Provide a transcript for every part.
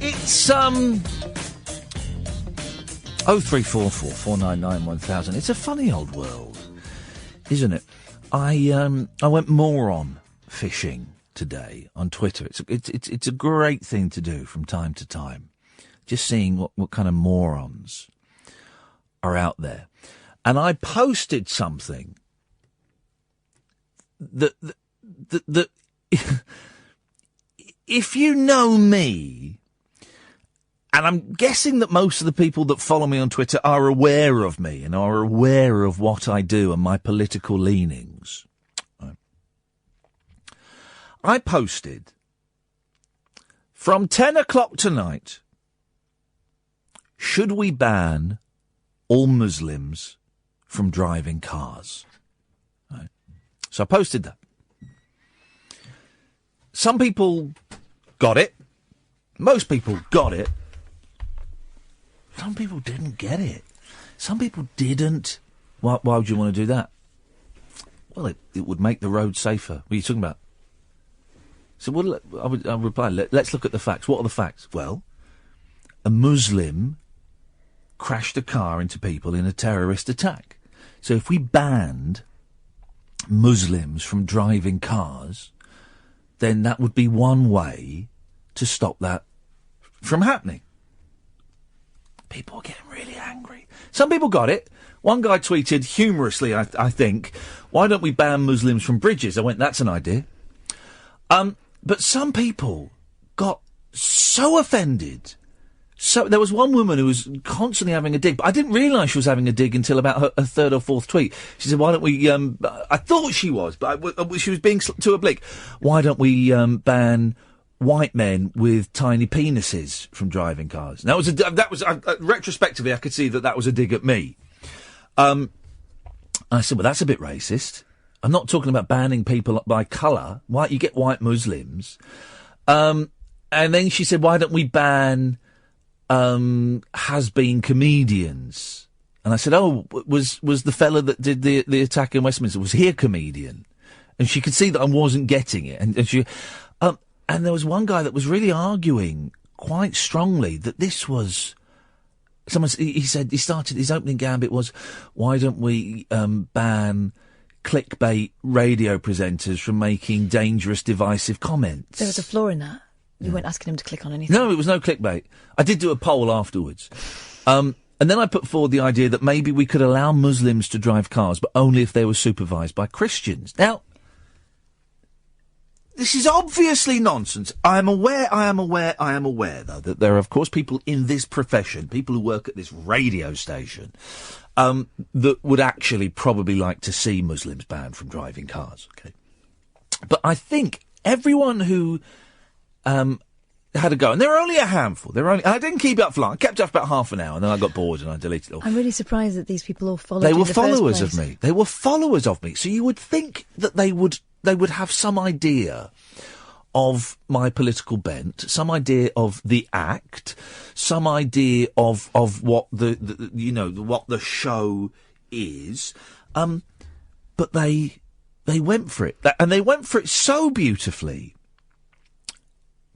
It's 0344 499 1000. It's a funny old world, isn't it? I went moron fishing today on Twitter. It's a great thing to do from time to time. Just seeing what kind of morons are out there. And I posted something that if you know me, and I'm guessing that most of the people that follow me on Twitter are aware of me and are aware of what I do and my political leanings. I posted, from 10 o'clock tonight, should we ban all Muslims from driving cars? Right. So I posted that. Some people got it. Most people got it. Some people didn't get it. Some people didn't. Why would you want to do that? Well, it would make the road safer. What are you talking about? So I reply, let's look at the facts. What are the facts? Well, a Muslim crashed a car into people in a terrorist attack. So if we banned Muslims from driving cars, then that would be one way to stop that from happening. People are getting really angry. Some people got it. One guy tweeted humorously, I think, why don't we ban Muslims from bridges? I went, that's an idea. But some people got so offended. So there was one woman who was constantly having a dig, but I didn't realise she was having a dig until about her third or fourth tweet. She said, why don't we, I thought she was, but she was being too oblique. Why don't we ban white men with tiny penises from driving cars? Now, retrospectively, I could see that was a dig at me. I said, well, that's a bit racist. I'm not talking about banning people by colour. Why you get white Muslims? And then she said, why don't we ban has-been comedians? And I said, oh, was the fella that did the attack in Westminster, was he a comedian? And she could see that I wasn't getting it. And she, and there was one guy that was really arguing quite strongly that this was, he said, he started, his opening gambit was, why don't we ban clickbait radio presenters from making dangerous, divisive comments? There was a flaw in that. You weren't asking him to click on anything. No, it was no clickbait. I did do a poll afterwards. And then I put forward the idea that maybe we could allow Muslims to drive cars, but only if they were supervised by Christians. Now, this is obviously nonsense. I am aware, though, that there are, of course, people in this profession, people who work at this radio station, that would actually probably like to see Muslims banned from driving cars. Okay, but I think everyone who had a go, and there were only a handful. I didn't keep it up for long. I kept it up about half an hour, and then I got bored and I deleted it all. I'm really surprised that these people all followed. They were followers of me. They were followers of me. So you would think that they would have some idea of my political bent, some idea of the act, some idea of what what the show is. But they went for it, and they went for it so beautifully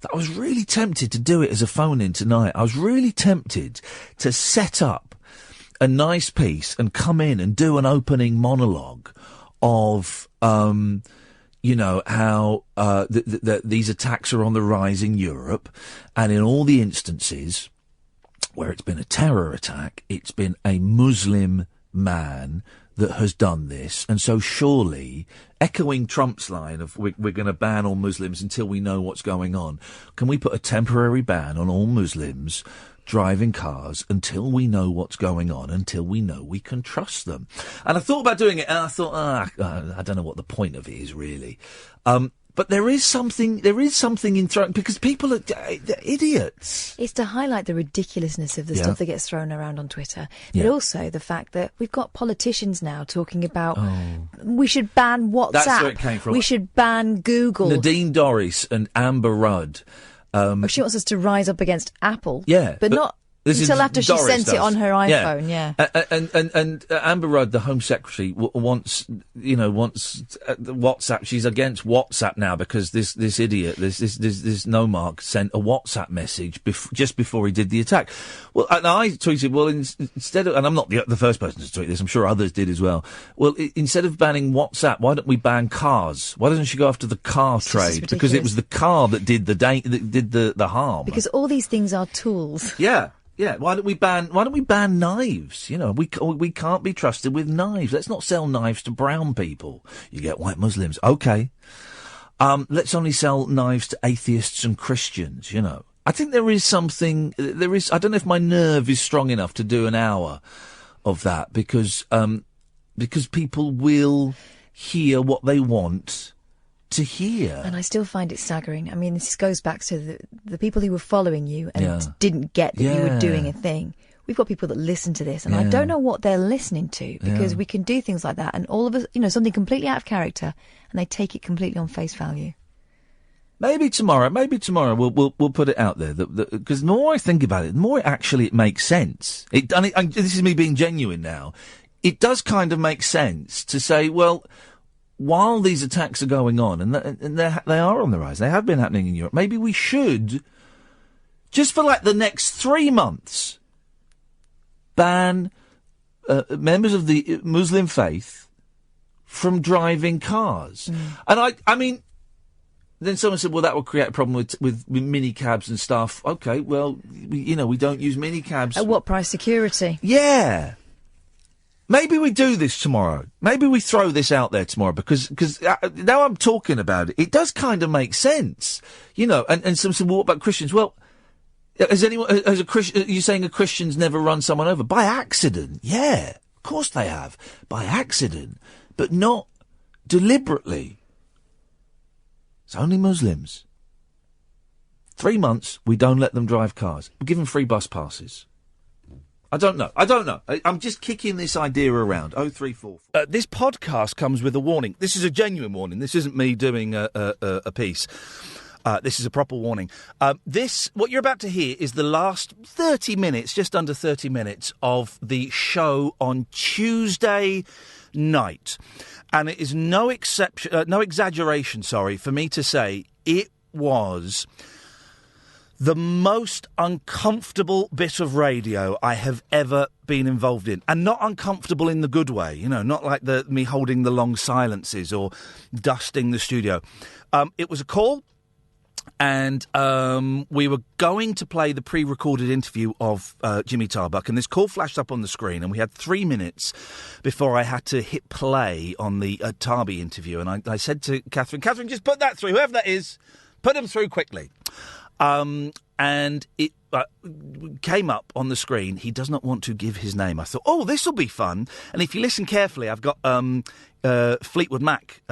that I was really tempted to do it as a phone-in tonight. I was really tempted to set up a nice piece and come in and do an opening monologue of how these attacks are on the rise in Europe, and in all the instances where it's been a terror attack, it's been a Muslim man that has done this. And so surely, echoing Trump's line of we're going to ban all Muslims until we know what's going on, can we put a temporary ban on all Muslims driving cars until we know what's going on, until we know we can trust them? And I thought about doing it, and I thought, I don't know what the point of it is, really. But there is something in throwing, because people are they're idiots. It's to highlight the ridiculousness of the stuff that gets thrown around on Twitter, but also the fact that we've got politicians now talking about we should ban WhatsApp. That's where it came from. We should ban Google. Nadine Dorries and Amber Rudd. She wants us to rise up against Apple. Yeah, but not Until after she Doris sent does. it on her iPhone, yeah. And Amber Rudd, the Home Secretary, wants WhatsApp. She's against WhatsApp now because this idiot, this no-mark, sent a WhatsApp message just before he did the attack. Well, and I tweeted, well, instead of, and I'm not the first person to tweet this, I'm sure others did as well. Well, instead of banning WhatsApp, why don't we ban cars? Why doesn't she go after the car trade? Because it was the car that did the harm. Because all these things are tools. Yeah. Yeah, why don't we ban knives? You know, we can't be trusted with knives. Let's not sell knives to brown people. You get white Muslims. Okay. Let's only sell knives to atheists and Christians, you know. I think there is, I don't know if my nerve is strong enough to do an hour of that because people will hear what they want to hear. And I still find it staggering. I mean, this goes back to the people who were following you and didn't get that you were doing a thing. We've got people that listen to this, and I don't know what they're listening to, because we can do things like that, and all of us, something completely out of character, and they take it completely on face value. Maybe tomorrow we'll put it out there, because the more I think about it, the more it makes sense. This is me being genuine now. It does kind of make sense to say, well, while these attacks are going on, and they are on the rise, they have been happening in Europe, maybe we should, just for like the next 3 months, ban members of the Muslim faith from driving cars. And I mean, then someone said, well, that will create a problem with minicabs and stuff. Okay, well, we don't use minicabs. At what price? Security. Yeah. Maybe we do this tomorrow. Maybe we throw this out there tomorrow because now I'm talking about it, it does kind of make sense, And some said, well, what about Christians? Well, are you saying a Christian's never run someone over by accident? Yeah, of course they have, by accident, but not deliberately. It's only Muslims. 3 months, we don't let them drive cars. We give them free bus passes. I don't know. I'm just kicking this idea around. 0344. This podcast comes with a warning. This is a genuine warning. This isn't me doing a piece. This is a proper warning. What you're about to hear is the last 30 minutes, just under 30 minutes, of the show on Tuesday night. And it is no exaggeration, for me to say it was the most uncomfortable bit of radio I have ever been involved in. And not uncomfortable in the good way, not like me holding the long silences or dusting the studio. It was a call, and we were going to play the pre-recorded interview of Jimmy Tarbuck, and this call flashed up on the screen, and we had 3 minutes before I had to hit play on the Tarby interview. And I said to Catherine, just put that through, whoever that is, put them through quickly. And it came up on the screen. He does not want to give his name. I thought, oh, this will be fun. And if you listen carefully, I've got Fleetwood Mac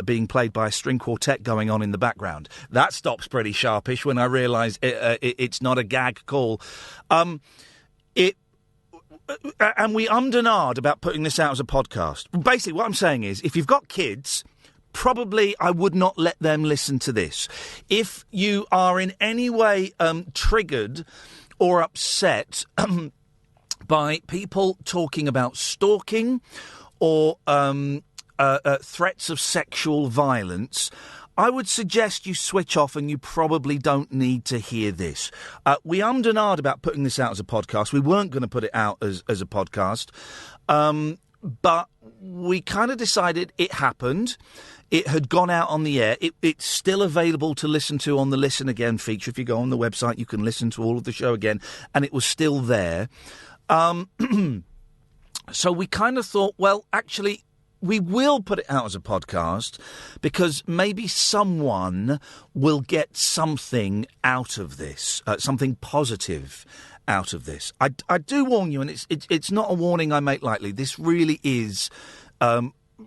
being played by a string quartet going on in the background. That stops pretty sharpish when I realise it's not a gag call. And we ummed and ahed about putting this out as a podcast. Basically, what I'm saying is, if you've got kids, probably I would not let them listen to this. If you are in any way triggered or upset by people talking about stalking or threats of sexual violence, I would suggest you switch off, and you probably don't need to hear this. We ummed and ahed about putting this out as a podcast. We weren't going to put it out as a podcast, but we kind of decided it happened. It had gone out on the air. It's still available to listen to on the Listen Again feature. If you go on the website, you can listen to all of the show again, and it was still there. So we kind of thought, well, actually, we will put it out as a podcast because maybe someone will get something out of this, something positive out of this. I do warn you, and it's not a warning I make lightly. This really is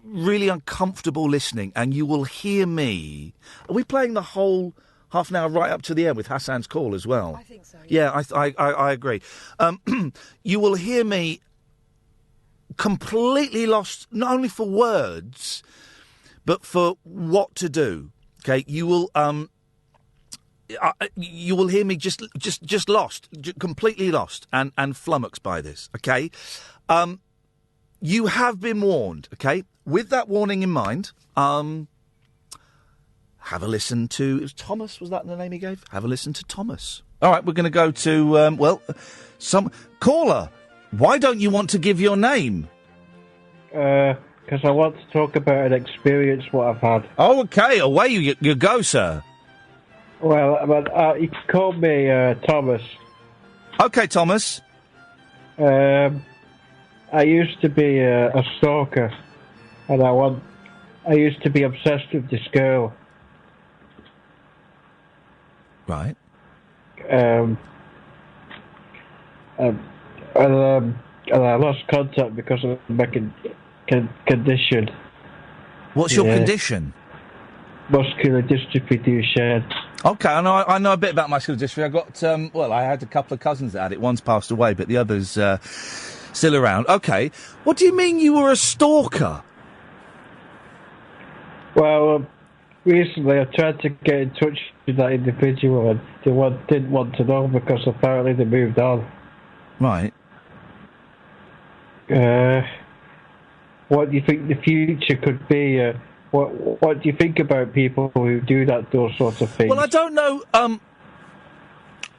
really uncomfortable listening, and you will hear me. Are we playing the whole half an hour right up to the end with Hassan's call as well? I think so. Yeah, I agree. You will hear me completely lost, not only for words, but for what to do. Okay, you will you will hear me just lost, completely lost and flummoxed by this, okay? You have been warned, okay? With that warning in mind, have a listen to... It was Thomas, was that the name he gave? Have a listen to Thomas. All right, we're going to go to, some... Caller, why don't you want to give your name? Because I want to talk about an experience what I've had. Oh, okay, away you go, sir. Well, you can call me Thomas. Okay, Thomas. I used to be a stalker, and I used to be obsessed with this girl. Right. And I lost contact because of my condition. What's your condition? Muscular dystrophy Duchenne. Okay, I know a bit about muscular dystrophy. I got, I had a couple of cousins that had it. One's passed away, but the other's still around. Okay, what do you mean you were a stalker? Well, recently I tried to get in touch with that individual, and they didn't want to know because apparently they moved on. Right. What do you think the future could be? What do you think about people who do those sorts of things? Well, I don't know.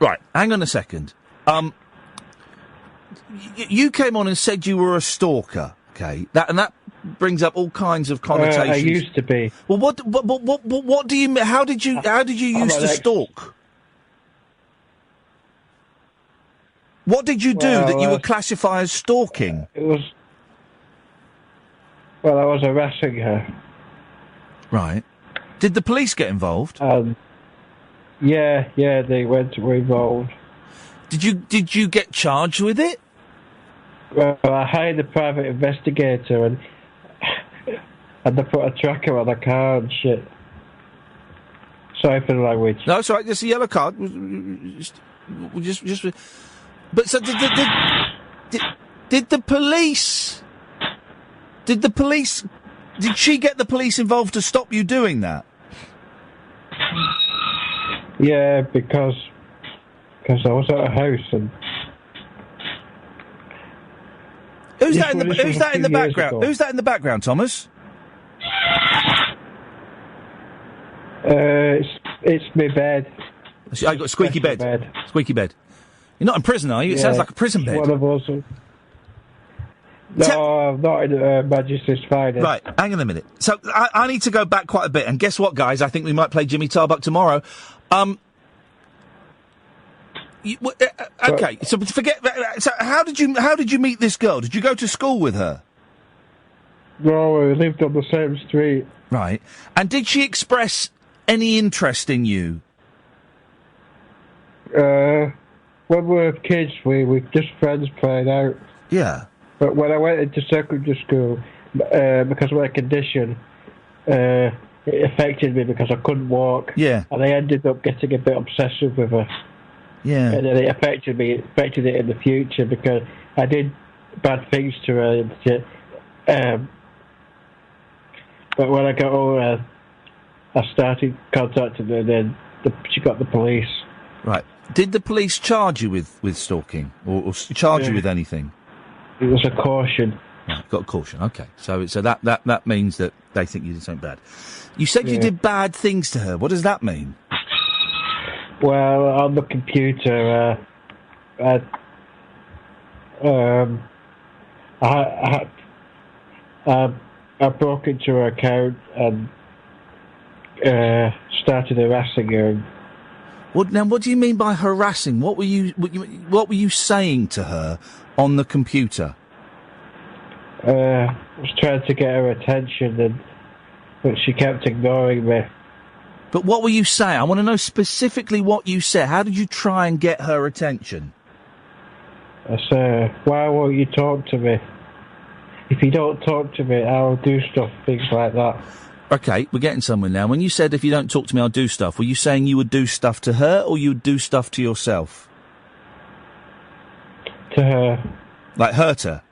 Right, hang on a second. You came on and said you were a stalker. Okay, that brings up all kinds of connotations. I used to be. Well, what do you? How did you used to stalk? What did you do that you would classify as stalking? I was harassing her. Right. Did the police get involved? Yeah, they were involved. Did you get charged with it? Well, I hired a private investigator and they put a tracker on the car and shit. Sorry for the language. No, it's all right. Just a yellow card. Just. But so did the police? Did she get the police involved to stop you doing that? Yeah, because I was at a house and. Who's that in the background? Who's that in the background, Thomas? It's my bed. I got a squeaky bed. Squeaky bed. You're not in prison, are you? It sounds like a prison bed. One of us. No, I'm not in Magistrate's Finest. Right, hang on a minute. So, I need to go back quite a bit, and guess what, guys? I think we might play Jimmy Tarbuck tomorrow. Okay, so forget... So, how did you meet this girl? Did you go to school with her? No, we lived on the same street. Right. And did she express any interest in you? When we were kids, we were just friends playing out. Yeah. But when I went into secondary school, because of my condition, it affected me because I couldn't walk. Yeah. And I ended up getting a bit obsessive with her. Yeah. And then it affected it in the future because I did bad things to her and shit. But when I got older, I started contacting her, and then she got the police. Right. Did the police charge you with stalking or charge you with anything? It was a caution. Right, got a caution. Okay, so that means that they think you did something bad. You said you did bad things to her. What does that mean? Well, on the computer, I broke into her account and started harassing her. Now, what do you mean by harassing? What were you saying to her on the computer? I was trying to get her attention, but she kept ignoring me. But what were you saying? I want to know specifically what you said. How did you try and get her attention? I said, why won't you talk to me? If you don't talk to me, I'll do stuff, things like that. Okay, we're getting somewhere now. When you said, if you don't talk to me, I'll do stuff, were you saying you would do stuff to her or you would do stuff to yourself? To her. Like hurt her?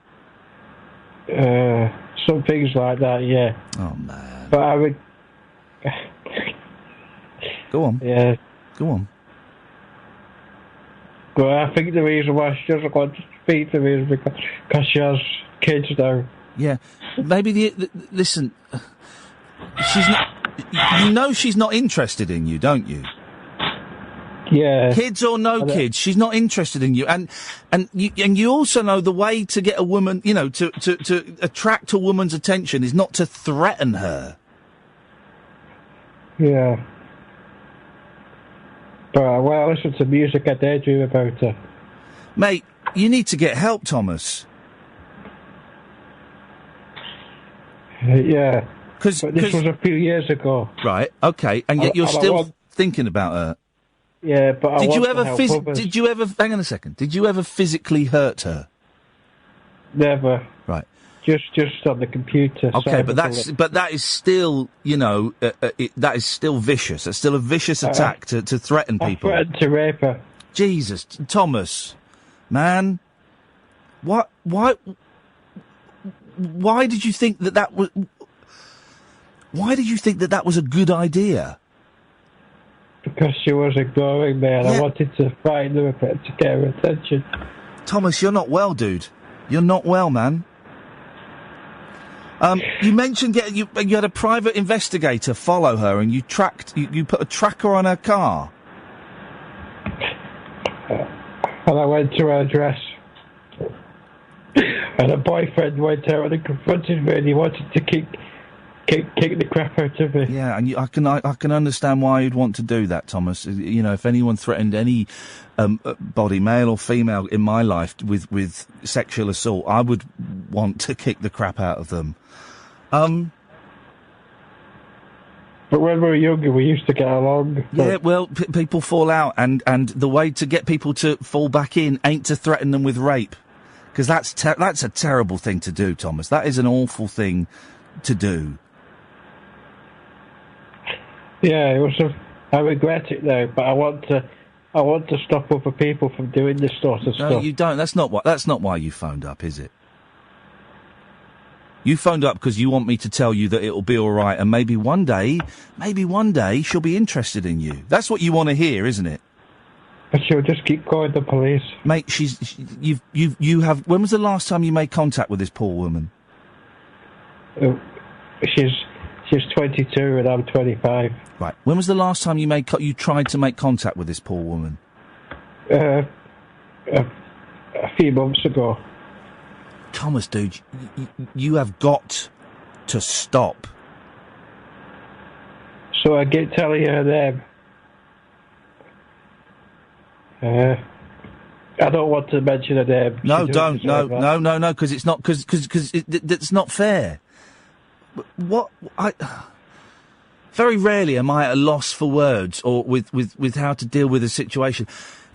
Some things like that, yeah. Oh, man. But I would... Go on. Yeah. Go on. Well, I think the reason why she doesn't want to speak to me is because she has kids now. Yeah. Maybe listen, she's not... You know she's not interested in you, don't you? Yeah. Kids or no kids, she's not interested in you. And you also know the way to get a woman, you know, to attract a woman's attention is not to threaten her. Yeah. But when I listen to music, I daydream about her. Mate, you need to get help, Thomas. Yeah. But this was a few years ago. Right, okay, and yet you're still thinking about her. Yeah, but Did you ever hang on a second, did you ever physically hurt her? Never. Right. Just on the computer. Okay, but that is still, you know, that is still vicious. That's still a vicious attack to threaten people. I threatened to rape her. Jesus, Thomas, man, why did you think that was? Why did you think that was a good idea? Because she was ignoring me, and I wanted to find her a bit to get her attention. Thomas, you're not well, dude. You're not well, man. You mentioned you had a private investigator follow her, and you put a tracker on her car. And I went to her address, and her boyfriend went out and confronted me, and he wanted to kick the crap out of me. Yeah, and I can understand why you'd want to do that, Thomas. You know, if anyone threatened any body, male or female, in my life with sexual assault, I would want to kick the crap out of them. But when we were younger, we used to get along. Yeah, well, people fall out, and the way to get people to fall back in ain't to threaten them with rape, because that's a terrible thing to do, Thomas. That is an awful thing to do. Yeah, I regret it now, but I want to stop other people from doing this sort of stuff. No, you don't. That's not why you phoned up, is it? You phoned up because you want me to tell you that it'll be all right, and maybe one day she'll be interested in you. That's what you want to hear, isn't it? But she'll just keep calling the police. Mate, you have. When was the last time you made contact with this poor woman? She's 22 and I'm 25. Right. When was the last time you tried to make contact with this poor woman? A few months ago. Thomas, dude, you have got to stop. So I get telling her them. I don't want to mention her name. No, don't. No, because it's not it's not fair. Very rarely am I at a loss for words or with how to deal with a situation.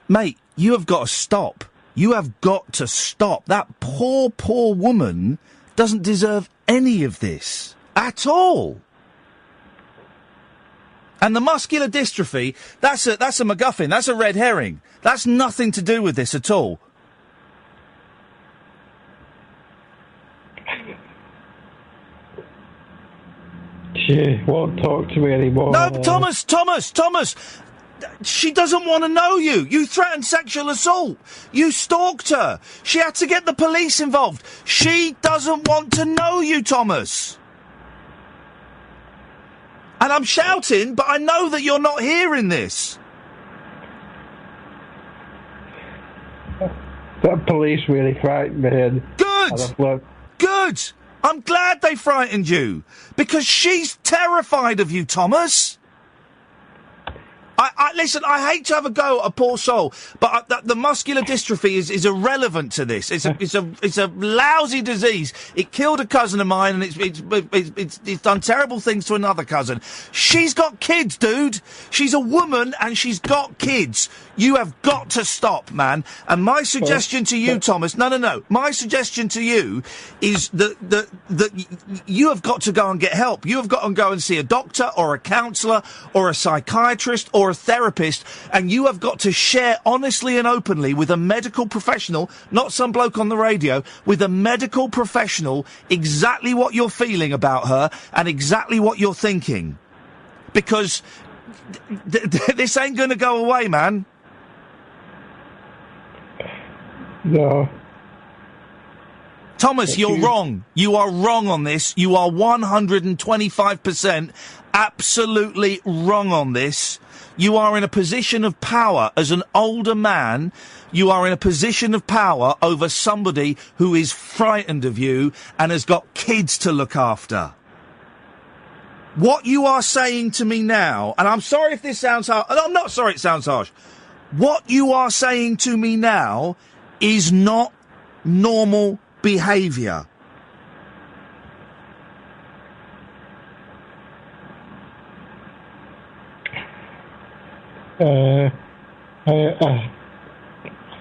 Mate, you have got to stop. You have got to stop. That poor woman doesn't deserve any of this at all. And the muscular dystrophy, that's a MacGuffin. That's a red herring. That's nothing to do with this at all. She won't talk to me anymore. No, Thomas! She doesn't want to know you. You threatened sexual assault. You stalked her. She had to get the police involved. She doesn't want to know you, Thomas. And I'm shouting, but I know that you're not hearing this. That police really frightened me. Good! I'm glad they frightened you. Because she's terrified of you, Thomas. Listen, I hate to have a go at a poor soul, but the muscular dystrophy is irrelevant to this. It's a lousy disease. It killed a cousin of mine, and it's done terrible things to another cousin. She's got kids, dude. She's a woman, and she's got kids. You have got to stop, man. And my suggestion to you, Thomas, no. My suggestion to you is that you have got to go and get help. You have got to go and see a doctor or a counsellor or a psychiatrist or a therapist, and you have got to share honestly and openly with a medical professional, not some bloke on the radio, with a medical professional exactly what you're feeling about her and exactly what you're thinking. Because This ain't going to go away, man. No. Thomas, you're wrong. You are wrong on this. You are 125% absolutely wrong on this. You are in a position of power as an older man. You are in a position of power over somebody who is frightened of you and has got kids to look after. What you are saying to me now, and I'm sorry if this sounds harsh. I'm not sorry it sounds harsh. What you are saying to me now is not normal behaviour. I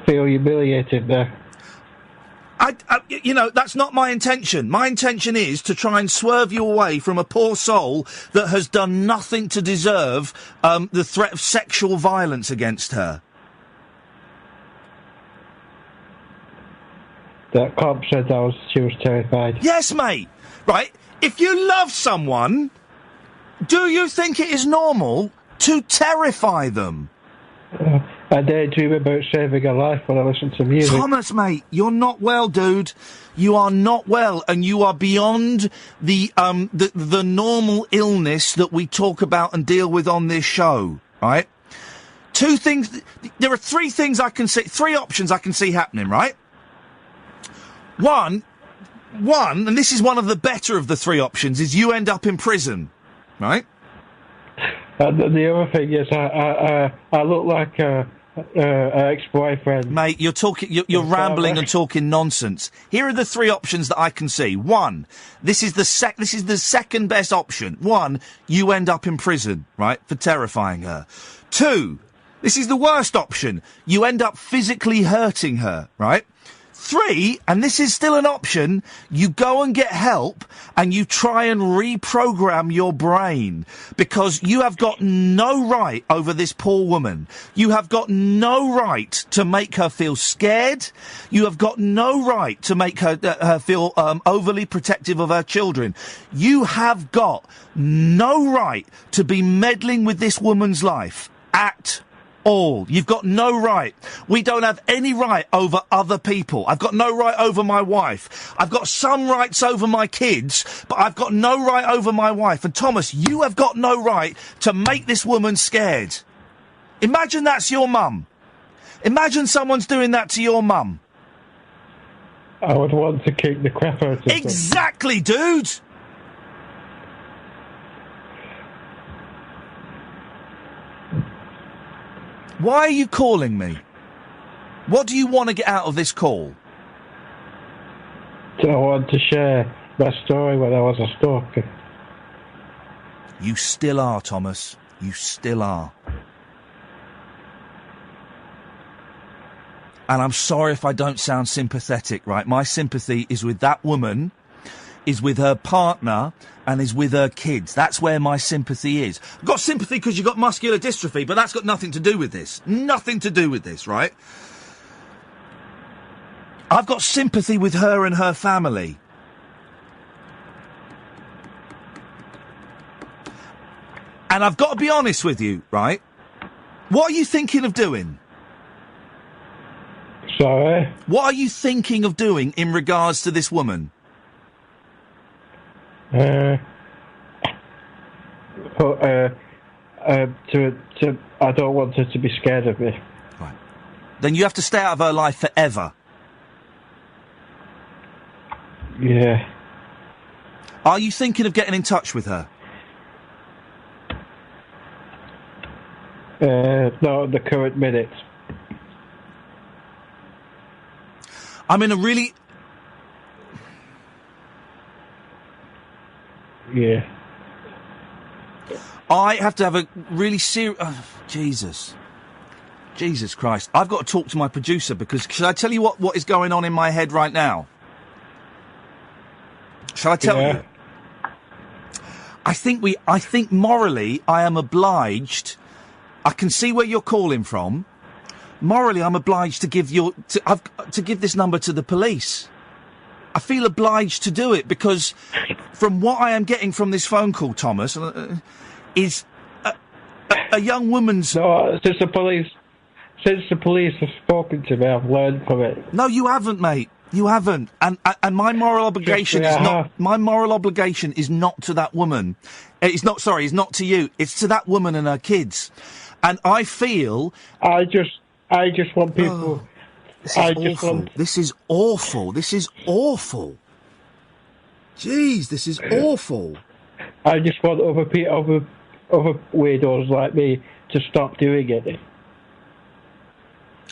feel humiliated there. You know, that's not my intention. My intention is to try and swerve you away from a poor soul that has done nothing to deserve the threat of sexual violence against her. That cop said she was terrified. Yes, mate. Right. If you love someone, do you think it is normal to terrify them? I daydream about saving a life when I listen to music. Thomas, mate, you're not well, dude. You are not well, and you are beyond the normal illness that we talk about and deal with on this show, right? Two things. There are three things I can see. Three options I can see happening, right? One, and this is one of the better of the three options, is you end up in prison, right? The other thing is, I look like an ex-boyfriend. Mate, you're rambling and talking nonsense. Here are the three options that I can see. One, this is the second best option. One, you end up in prison, right, for terrifying her. Two, this is the worst option. You end up physically hurting her, right? Three, and this is still an option, you go and get help and you try and reprogram your brain because you have got no right over this poor woman. You have got no right to make her feel scared. You have got no right to make her feel overly protective of her children. You have got no right to be meddling with this woman's life at all. You've got no right. We don't have any right over other people. I've got no right over my wife. I've got some rights over my kids, but I've got no right over my wife. And Thomas, you have got no right to make this woman scared. Imagine that's your mum. Imagine someone's doing that to your mum. I would want to kick the crap out of them. Exactly, dude. Why are you calling me? What do you want to get out of this call? I want to share my story when I was a stalker. You still are, Thomas. You still are. And I'm sorry if I don't sound sympathetic, right? My sympathy is with that woman, is with her partner, and is with her kids. That's where my sympathy is. I've got sympathy because you've got muscular dystrophy, but that's got nothing to do with this. Nothing to do with this, right? I've got sympathy with her and her family. And I've got to be honest with you, right? What are you thinking of doing? Sorry? What are you thinking of doing in regards to this woman? I don't want her to be scared of me. Right. Then you have to stay out of her life forever. Yeah. Are you thinking of getting in touch with her? Not at the current minute. I'm in a really... Yeah. I have to have a really serious... Jesus Christ. I've got to talk to my producer because... Should I tell you what is going on in my head right now? Shall I tell you? I think morally I am obliged... I can see where you're calling from. Morally, I'm obliged to give give this number to the police. I feel obliged to do it because from what I am getting from this phone call, Thomas, is a young woman's... No, since the police have spoken to me, I've learned from it. No, you haven't, mate. You haven't. And my moral obligation is not... My moral obligation is not to that woman. It's not to you. It's to that woman and her kids. And I feel... I just want people... This is awful. This is awful. Jeez, this is awful. I just want other weirdos like me to stop doing it.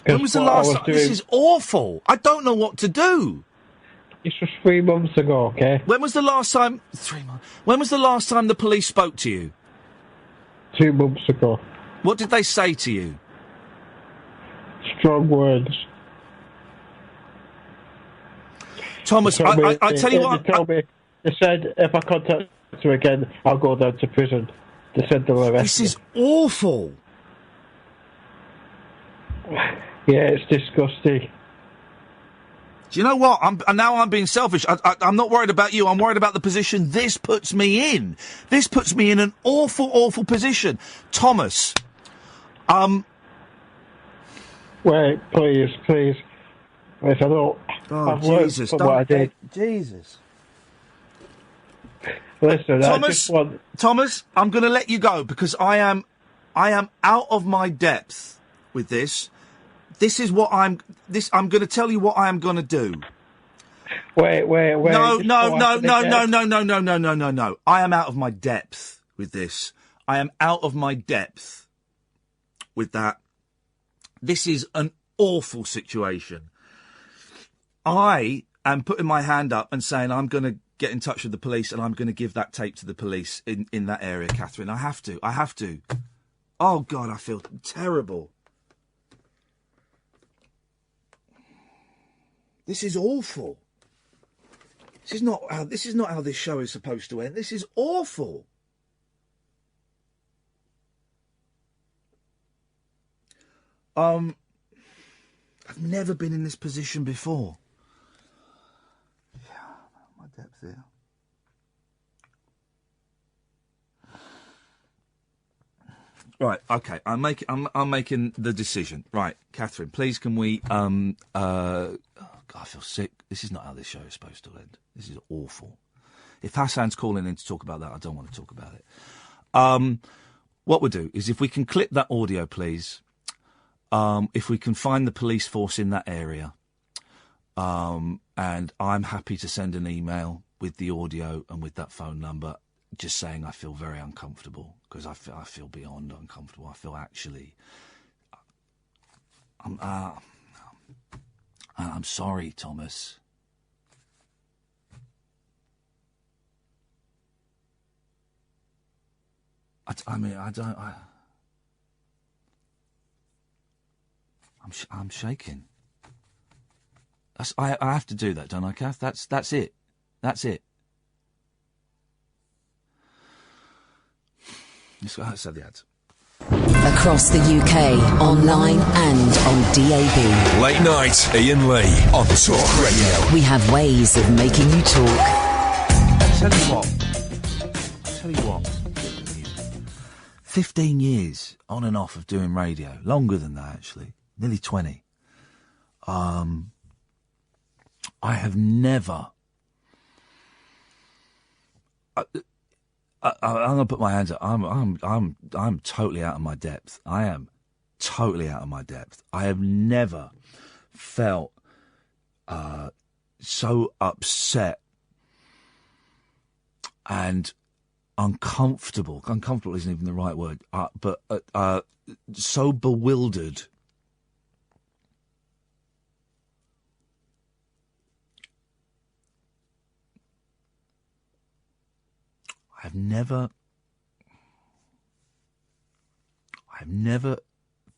When was the last time? This is awful. I don't know what to do. This was 3 months ago, okay? When was the last time... 3 months. When was the last time the police spoke to you? 2 months ago. What did they say to you? Strong words. Thomas, I tell you what... They said if I contact her again, I'll go down to prison. They said they'll arrest me. This is awful. Yeah, it's disgusting. Do you know what? I'm being selfish. I'm not worried about you. I'm worried about the position this puts me in. This puts me in an awful, awful position. Thomas, Wait, please. If I don't... Oh, Jesus. What I did. Jesus. Listen, Thomas, I'm going to let you go because I am out of my depth with this. This is what I'm going to tell you what I am going to do. Wait. No. I am out of my depth with this. I am out of my depth with that. This is an awful situation. I am putting my hand up and saying I'm going to get in touch with the police and I'm going to give that tape to the police in that area, Catherine. I have to. Oh, God, I feel terrible. This is awful. This is not how this show is supposed to end. This is awful. I've never been in this position before. Yeah, my depth here. Right, okay. I'm making the decision. Right, Catherine, please can we oh God, I feel sick. This is not how this show is supposed to end. This is awful. If Hassan's calling in to talk about that, I don't want to talk about it. What we'll do is if we can clip that audio, please. If we can find the police force in that area, and I'm happy to send an email with the audio and with that phone number, just saying I feel very uncomfortable, because I feel beyond uncomfortable. I feel actually... I'm sorry, Thomas. I'm shaking. I have to do that, don't I, Kath? That's it. That's it. Let's have the ads. Across the UK, online and on DAB. Late night, Iain Lee on Talk Radio. We have ways of making you talk. Tell you what. 15 years on and off of doing radio. Longer than that, actually. Nearly 20. I have never... I'm going to put my hands up. I'm totally out of my depth. I am totally out of my depth. I have never felt so upset and uncomfortable. Uncomfortable isn't even the right word, but so bewildered. I've never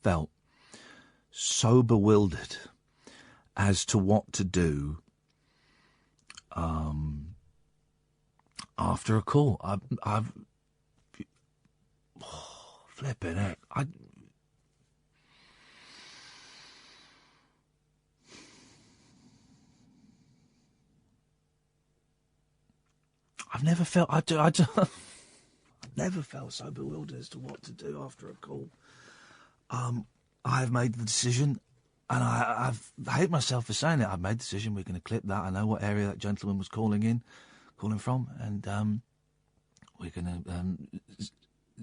felt so bewildered as to what to do after a call. I've flipping it. I've never felt... never felt so bewildered as to what to do after a call. I have made the decision, and I hate myself for saying it. I've made the decision. We're going to clip that. I know what area that gentleman was calling from, and we're going to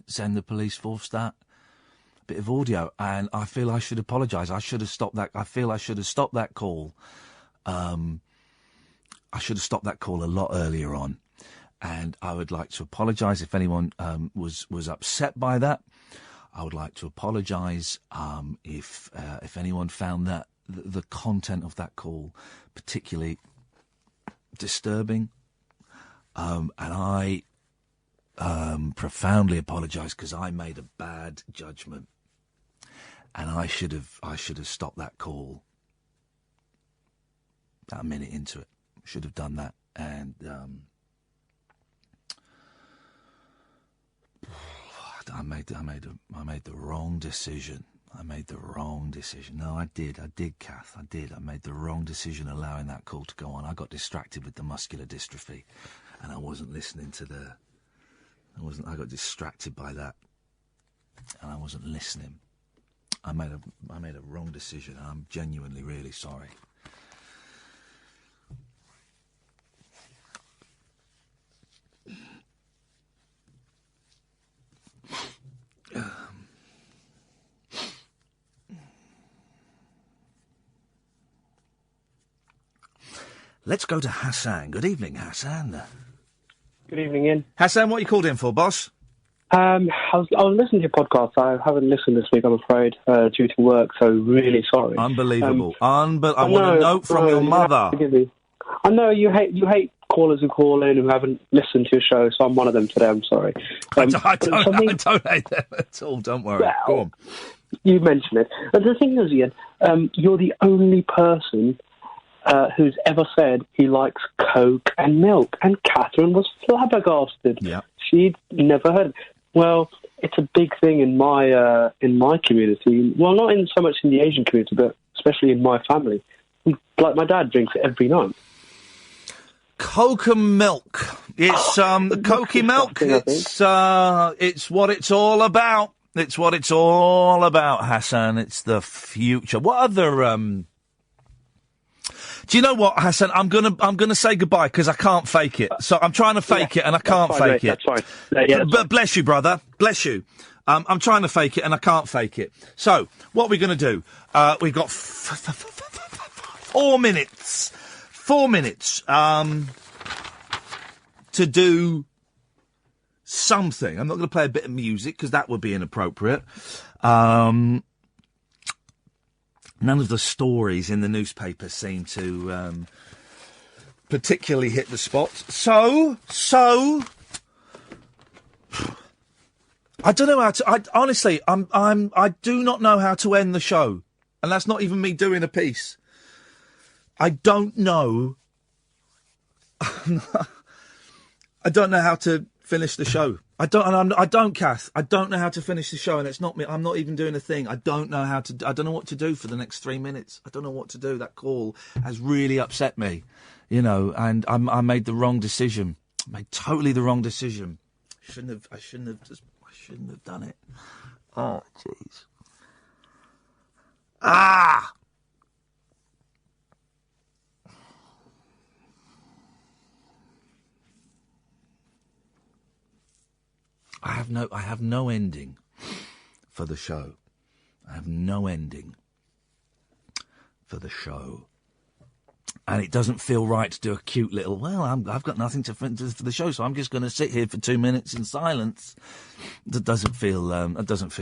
send the police force that bit of audio. And I feel I should apologise. I should have stopped that. I feel I should have stopped that call. I should have stopped that call a lot earlier on. And I would like to apologise if anyone was upset by that. I would like to apologise if anyone found that the content of that call particularly disturbing. And I profoundly apologise because I made a bad judgment, and I should have stopped that call a minute into it. Should have done that, and I made the wrong decision. I made the wrong decision. No, I did, Kath. I did. I made the wrong decision allowing that call to go on. I got distracted with the muscular dystrophy, and I wasn't listening to I got distracted by that, and I wasn't listening. I made a wrong decision, and I'm genuinely really sorry. Let's go to Hassan. Good evening, Hassan. Good evening, Ian. Hassan, what you called in for, boss? I was listening to your podcast. I haven't listened this week, I'm afraid, due to work, so really sorry. Unbelievable. I want a note from your mother. Forgive me. I know you hate callers who call in who haven't listened to your show, so I'm one of them today. I'm sorry. I don't hate them at all. Don't worry. Well, go on. You mentioned it. But the thing is, Ian, you're the only person who's ever said he likes Coke and milk, and Catherine was flabbergasted. Yeah. She'd never heard it. Well, it's a big thing in my community. Well, not in so much in the Asian community, but especially in my family. Like my dad drinks it every night. Coke and milk. It's Cokey milk. It's what it's all about. It's what it's all about, Hassan. It's the future. What other Do you know what, Hassan? I'm gonna say goodbye because I can't fake it. So I'm trying to fake it and I can't fake it. That's fine. That's but bless you, brother. Bless you. I'm trying to fake it and I can't fake it. So what we're going to do? We've got 4 minutes. 4 minutes to do something. I'm not going to play a bit of music because that would be inappropriate. None of the stories in the newspaper seem to particularly hit the spot. So I don't know how to. Honestly, I do not know how to end the show, and that's not even me doing a piece. I don't know. I don't know how to finish the show. I don't, Kath. I don't know how to finish the show, and it's not me. I'm not even doing a thing. I don't know how to. I don't know what to do for the next 3 minutes. I don't know what to do. That call has really upset me, and I made the wrong decision. I made totally the wrong decision. I shouldn't have done it. Oh, jeez. Ah! I have no ending for the show. I have no ending for the show. And it doesn't feel right to do a cute little, I've got nothing to for the show, so I'm just going to sit here for 2 minutes in silence. That doesn't feel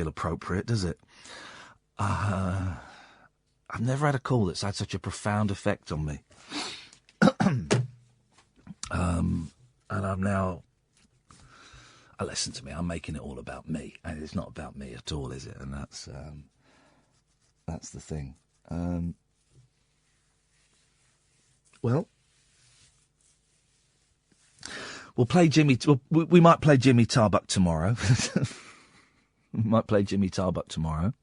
appropriate, does it? I've never had a call that's had such a profound effect on me. And I'm now... Listen to me, I'm making it all about me. And it's not about me at all, is it? And that's the thing. Well, we'll play Jimmy... We might play Jimmy Tarbuck tomorrow. We might play Jimmy Tarbuck tomorrow.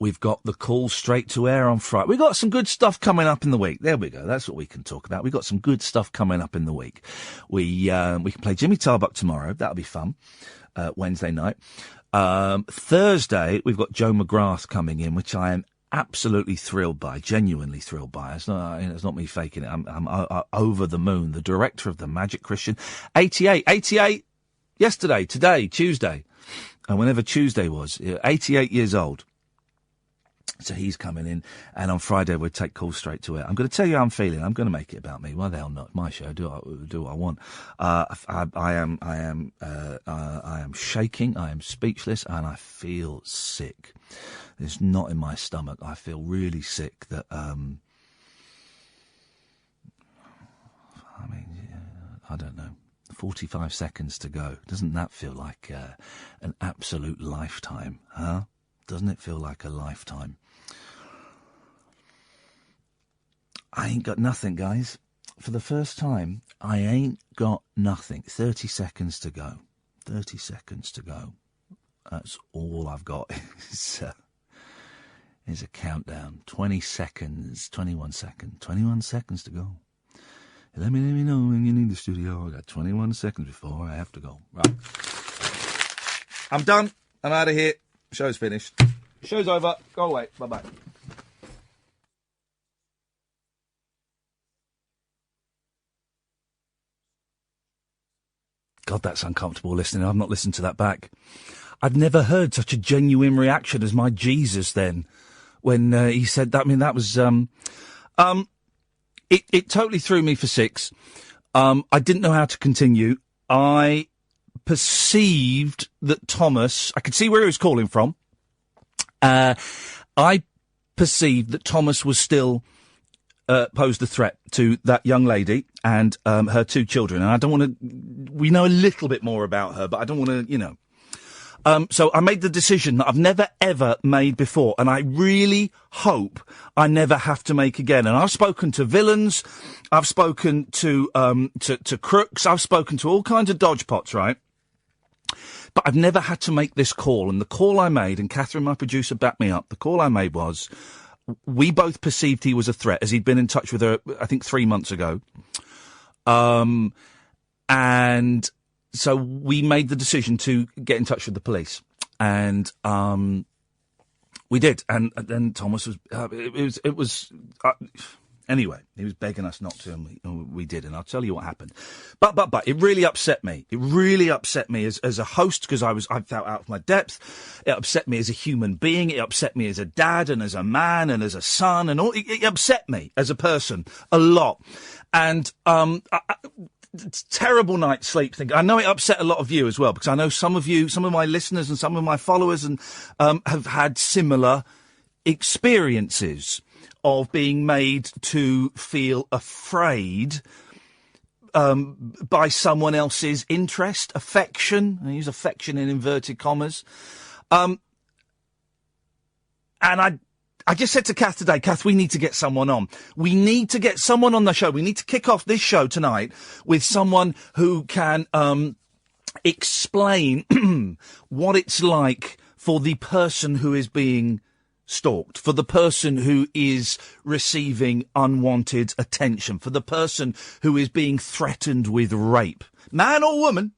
We've got the call straight to air on Friday. We've got some good stuff coming up in the week. There we go. That's what we can talk about. We've got some good stuff coming up in the week. We can play Jimmy Tarbuck tomorrow. That'll be fun. Wednesday night. Thursday, we've got Joe McGrath coming in, which I am absolutely thrilled by, genuinely thrilled by. It's not me faking it. I'm over the moon. The director of the Magic Christian, 88 yesterday, today, Tuesday, and whenever Tuesday was, 88 years old. So he's coming in, and on Friday we'll take calls straight to it. I'm going to tell you how I'm feeling. I'm going to make it about me. Why the hell not? My show. Do what I want. I am shaking. I am speechless, and I feel sick. There's knot in my stomach. I feel really sick. That I don't know. 45 seconds to go. Doesn't that feel like an absolute lifetime? Huh? Doesn't it feel like a lifetime? I ain't got nothing, guys. For the first time, I ain't got nothing. 30 seconds to go. 30 seconds to go. That's all I've got is a countdown. 20 seconds, 21 seconds, 21 seconds to go. Let me know when you need the studio. I got 21 seconds before I have to go. Right. I'm done. I'm out of here. Show's finished. Show's over. Go away. Bye-bye. God, that's uncomfortable listening. I've not listened to that back. I've never heard such a genuine reaction as my Jesus then when he said that. I mean, that was... It totally threw me for six. I didn't know how to continue. I perceived that Thomas... I could see where he was calling from. I perceived that Thomas was still posed a threat to that young lady and her two children. And I don't want to... We know a little bit more about her, but I don't want to, So I made the decision that I've never, ever made before, and I really hope I never have to make again. And I've spoken to villains, I've spoken to crooks, I've spoken to all kinds of dodgepots, right? But I've never had to make this call. And the call I made, and Catherine, my producer, backed me up, the call I made was, we both perceived he was a threat, as he'd been in touch with her, I think, 3 months ago. And... So we made the decision to get in touch with the police, and we did. And then Thomas was, anyway, he was begging us not to, and we did. And I'll tell you what happened. But it really upset me. It really upset me as a host, because I felt out of my depth. It upset me as a human being. It upset me as a dad and as a man and as a son, and all. It upset me as a person a lot. And terrible night's sleep thing. I know it upset a lot of you as well, because I know some of my listeners and some of my followers and have had similar experiences of being made to feel afraid by someone else's interest, affection. I use affection in inverted commas. And I just said to Kath today, Kath, we need to get someone on. We need to get someone on the show. We need to kick off this show tonight with someone who can explain what it's like for the person who is being stalked, for the person who is receiving unwanted attention, for the person who is being threatened with rape. Man or woman.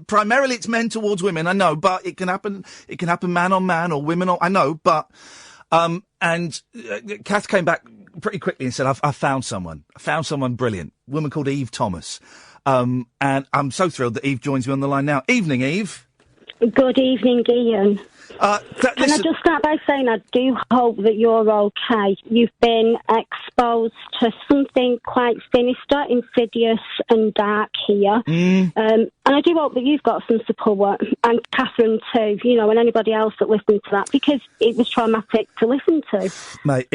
Primarily it's men towards women, I know, but it can happen man on man or women on, I know, but... And Kath came back pretty quickly and said, I found someone. I found someone brilliant. A woman called Eve Thomas. And I'm so thrilled that Eve joins me on the line now. Evening, Eve. Good evening, Iain. Can I just start by saying I do hope that you're okay. You've been exposed to something quite sinister, insidious and dark here. And I do hope that you've got some support, and Catherine too, and anybody else that listened to that, because it was traumatic to listen to. Mate,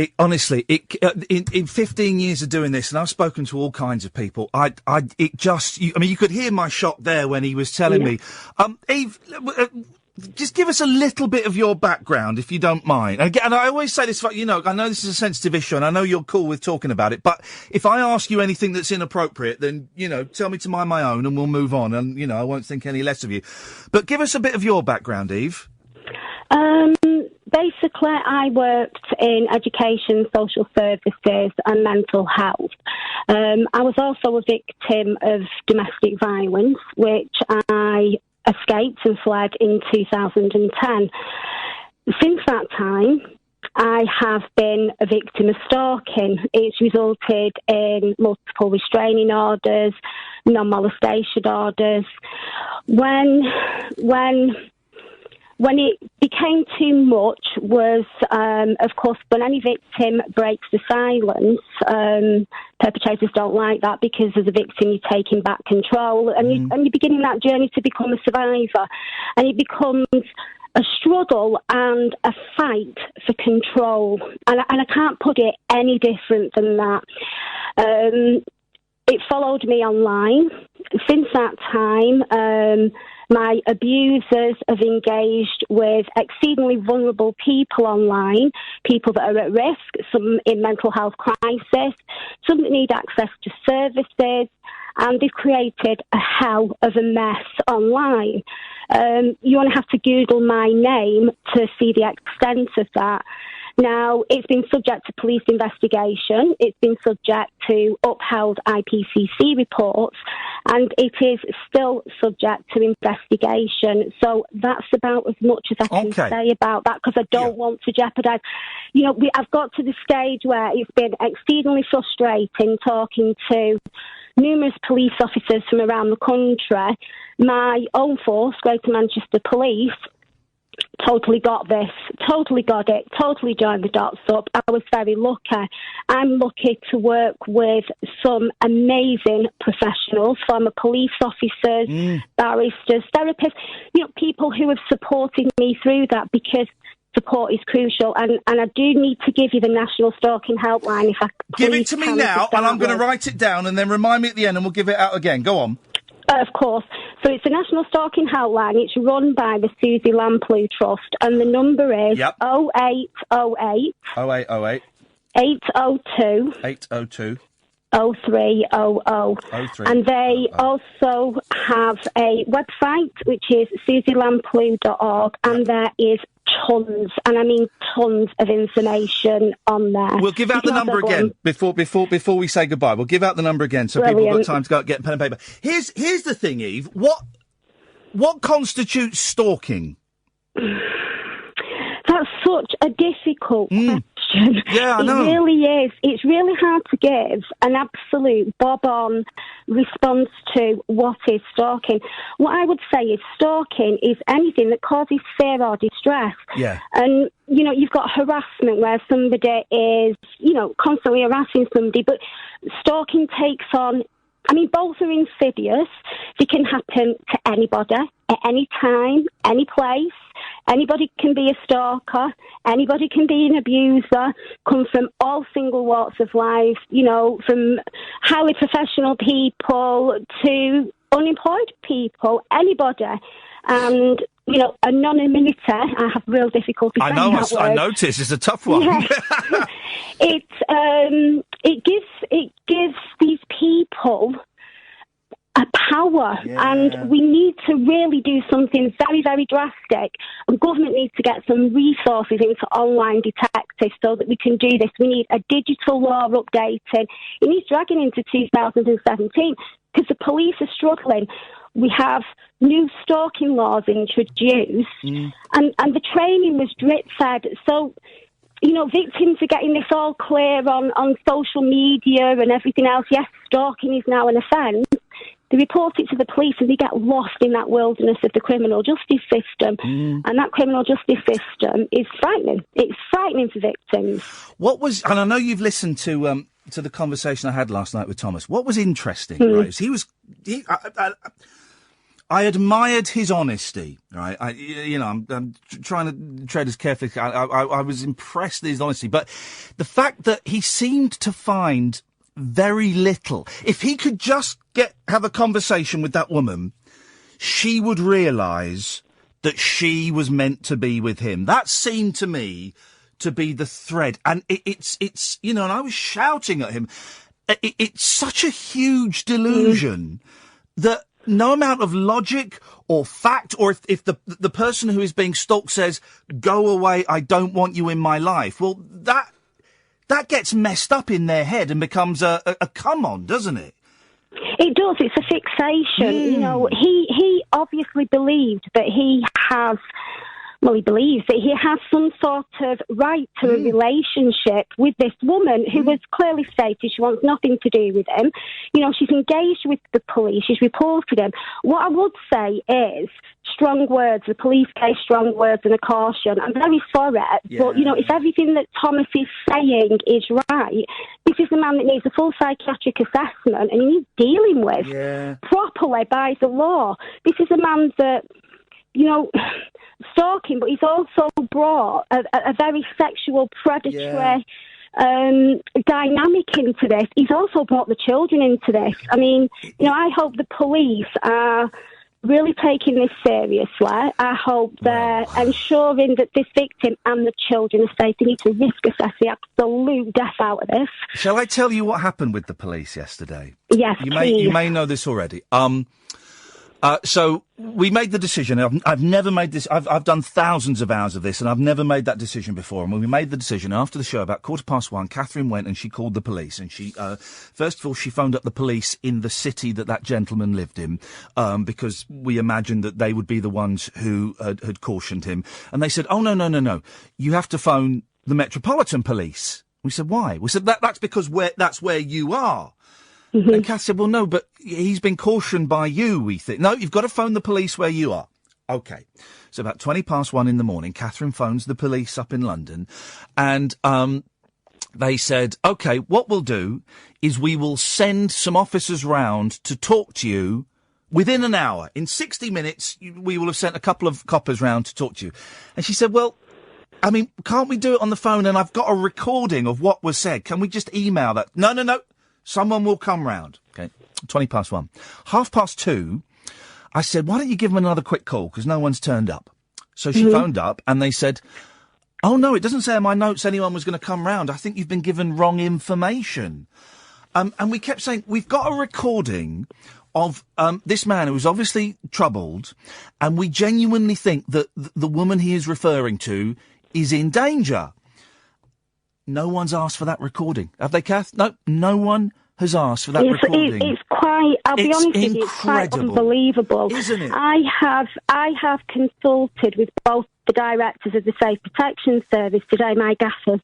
in 15 years of doing this, and I've spoken to all kinds of people, you could hear my shock there when he was telling me. Eve, just give us a little bit of your background, if you don't mind. And I always say this, I know this is a sensitive issue, and I know you're cool with talking about it, but if I ask you anything that's inappropriate, then, tell me to mind my own, and we'll move on, and, I won't think any less of you. But give us a bit of your background, Eve. basically, I worked in education, social services and mental health. I was also a victim of domestic violence, which I escaped and fled in 2010. Since that time, I have been a victim of stalking. It's resulted in multiple restraining orders, non-molestation orders. When it became too much was, of course, when any victim breaks the silence, perpetrators don't like that because as a victim you're taking back control and you're beginning that journey to become a survivor. And it becomes a struggle and a fight for control. And I can't put it any different than that. It followed me online. Since that time, my abusers have engaged with exceedingly vulnerable people online, people that are at risk, some in mental health crisis, some that need access to services, and they've created a hell of a mess online. You only have to Google my name to see the extent of that. Now, it's been subject to police investigation, it's been subject to upheld IPCC reports, and it is still subject to investigation. So that's about as much as I can say about that, because I don't want to jeopardise. You know, I've got to the stage where it's been exceedingly frustrating talking to numerous police officers from around the country. My own force, Greater Manchester Police, totally got this, totally got it, totally joined the dots up. I was very lucky. I'm lucky to work with some amazing professionals, former police officers, barristers, therapists, you know, people who have supported me through that, because support is crucial. And I do need to give you the National Stalking Helpline. If I give it to me now, and I'm going to write it down, and then remind me at the end, and we'll give it out again. Go on. Of course. So it's the National Stalking Helpline. It's run by the Susie Lamplugh Trust, and the number is 0808 0808 802 802 0300. And they also have a website, which is susielamplugh.org, and there is tons, and I mean tons of information on there. We'll give out the number again before we say goodbye. We'll give out the number again so people have got time to go get pen and paper. Here's the thing, Eve. What constitutes stalking? That's such a difficult question. Yeah, I know. It really is. It's really hard to give an absolute bob-on response to what is stalking. What I would say is stalking is anything that causes fear or distress. Yeah. And, you know, you've got harassment where somebody is, you know, constantly harassing somebody, but stalking takes on, I mean, both are insidious. They can happen to anybody, at any time, any place. Anybody can be a stalker. Anybody can be an abuser. Come from all single walks of life, you know, from highly professional people to unemployed people, anybody. And, you know, anonymity, I have real difficulty saying that word. I noticed. It's a tough one. Yeah. It gives these people a power, and we need to really do something very, very drastic. And government needs to get some resources into online detectives so that we can do this. We need a digital law updating. It needs dragging into 2017 because the police are struggling. We have new stalking laws introduced, and the training was drip-fed. So, you know, victims are getting this all clear on social media and everything else. Yes, stalking is now an offence. They report it to the police and they get lost in that wilderness of the criminal justice system. And that criminal justice system is frightening. It's frightening for victims. And I know you've listened to the conversation I had last night with Thomas. What was interesting, right, is I admired his honesty, right? I'm trying to tread as carefully. I was impressed with his honesty, but the fact that he seemed to find very little. If he could just have a conversation with that woman, she would realise that she was meant to be with him. That seemed to me to be the thread. And it's you know, and I was shouting at him. It's such a huge delusion that no amount of logic or fact, or if the person who is being stalked says, go away, I don't want you in my life, well, that gets messed up in their head and becomes a come on, doesn't it? It does. It's a fixation. You know, he obviously believed that he believes that he has some sort of right to a relationship with this woman who has clearly stated she wants nothing to do with him. You know, she's engaged with the police. She's reported him. What I would say is strong words. The police gave strong words and a caution. I'm very sorry, but, you know, if everything that Thomas is saying is right, this is a man that needs a full psychiatric assessment and he needs dealing with properly by the law. This is a man that, you know, stalking, but he's also brought a very sexual, predatory dynamic into this. He's also brought the children into this. I mean, you know, I hope the police are really taking this seriously. I hope they're ensuring that this victim and the children are safe. They need to risk assess the absolute death out of this. Shall I tell you what happened with the police yesterday? Yes, please. You may know this already. So we made the decision. I've never made this. I've done thousands of hours of this, and I've never made that decision before. And when we made the decision after the show, about 1:15, Catherine went and she called the police. And she, first of all, she phoned up the police in the city that gentleman lived in, because we imagined that they would be the ones who had cautioned him. And they said, "Oh no, you have to phone the Metropolitan Police." We said, "Why?" We said, "That's because that's where you are." Mm-hmm. And Kath said, well, no, but he's been cautioned by you, we think. No, you've got to phone the police where you are. OK. So about 1:20 in the morning, Catherine phones the police up in London and they said, OK, what we'll do is we will send some officers round to talk to you within an hour. In 60 minutes, we will have sent a couple of coppers round to talk to you. And she said, well, I mean, can't we do it on the phone? And I've got a recording of what was said. Can we just email that? No. Someone will come round. OK, 1:20. 2:30, I said, why don't you give them another quick call? Because no one's turned up. So she phoned up and they said, oh, no, it doesn't say in my notes anyone was going to come round. I think you've been given wrong information. And we kept saying, we've got a recording of this man who was obviously troubled, and we genuinely think that the woman he is referring to is in danger. No one's asked for that recording. Have they, Kath? No one has asked for that recording. It's quite, I'll be honest with you, it's quite unbelievable. Isn't it? I have consulted with both the directors of the Safe Protection Service today, my gaffers,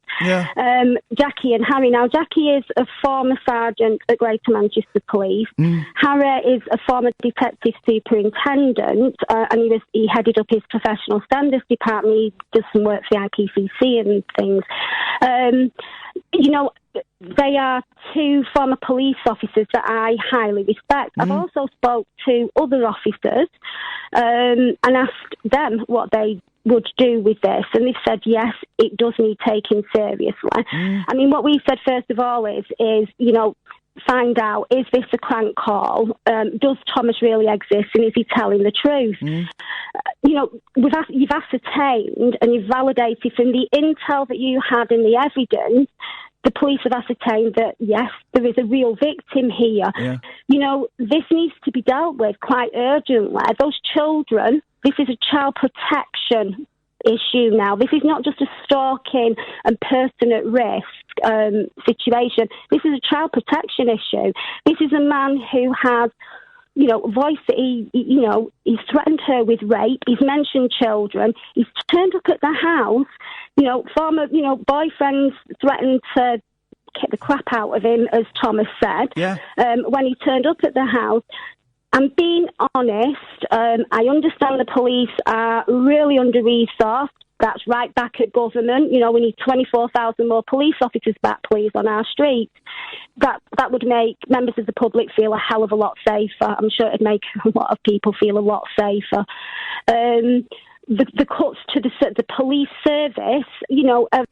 Jackie and Harry. Now, Jackie is a former sergeant at Greater Manchester Police. Harry is a former detective superintendent, and he headed up his professional standards department. He does some work for the IPCC and things. You know, they are two former police officers that I highly respect. I've also spoke to other officers and asked them what they would do with this, and they've said yes, it does need taking seriously. I mean, what we said first of all is you know, find out, is this a crank call? Does Thomas really exist, and is he telling the truth? You know, you've ascertained and you've validated from the intel that you had and the evidence. The police have ascertained that, yes, there is a real victim here. Yeah. You know, this needs to be dealt with quite urgently. Those children, this is a child protection issue now. This is not just a stalking and person at risk situation. This is a child protection issue. This is a man who has, you know, voiced that he's threatened her with rape. He's mentioned children. He's turned up at the house. You know, former, boyfriends threatened to kick the crap out of him, as Thomas said, when he turned up at the house. And being honest, I understand the police are really under-resourced. That's right back at government. You know, we need 24,000 more police officers back, please, on our streets. That would make members of the public feel a hell of a lot safer. I'm sure it'd make a lot of people feel a lot safer. The cuts to the police service, you know, have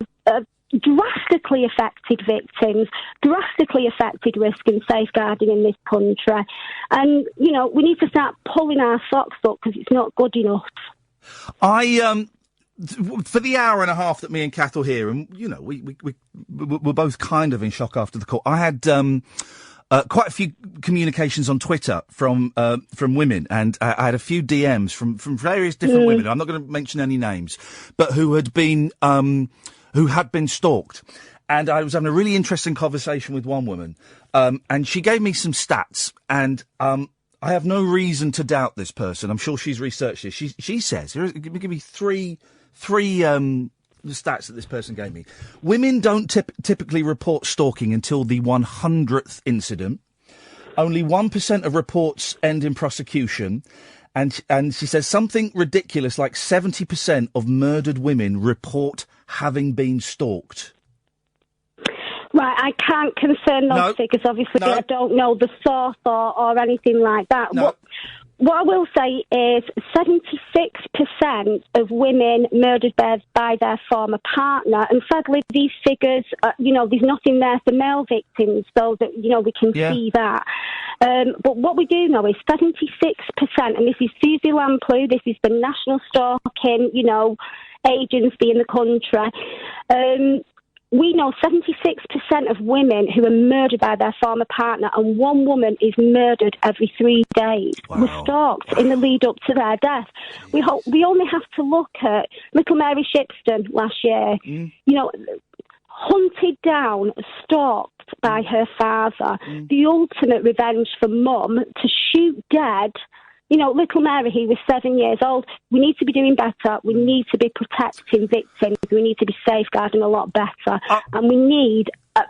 drastically affected victims, drastically affected risk and safeguarding in this country. And, you know, we need to start pulling our socks up because it's not good enough. For the hour and a half that me and Kath were here, and, you know, we're both kind of in shock after the call, I had quite a few communications on Twitter from women, and I had a few DMs from various different women. I'm not going to mention any names, but who had been stalked. And I was having a really interesting conversation with one woman, and she gave me some stats, and I have no reason to doubt this person. I'm sure she's researched this. She says, give me three the stats that this person gave me. Women don't typically report stalking until the 100th incident. Only 1% of reports end in prosecution. And she says something ridiculous like 70% of murdered women report having been stalked. Right, I can't confirm those figures, obviously. I don't know the source or anything like that. No. What I will say is 76% of women murdered by their former partner, and sadly these figures, there's nothing there for male victims, so that, we can see that. But what we do know is 76%, and this is Susie Lamplugh, this is the National Stalking, agency in the country. We know 76% of women who are murdered by their former partner, and one woman is murdered every 3 days. Wow. Were stalked in the lead up to their death. We only have to look at little Mary Shipston last year. Hunted down, stalked by her father. The ultimate revenge for mum, to shoot dead. Little Mary, he was 7 years old. We need to be doing better. We need to be protecting victims. We need to be safeguarding a lot better. And we need, a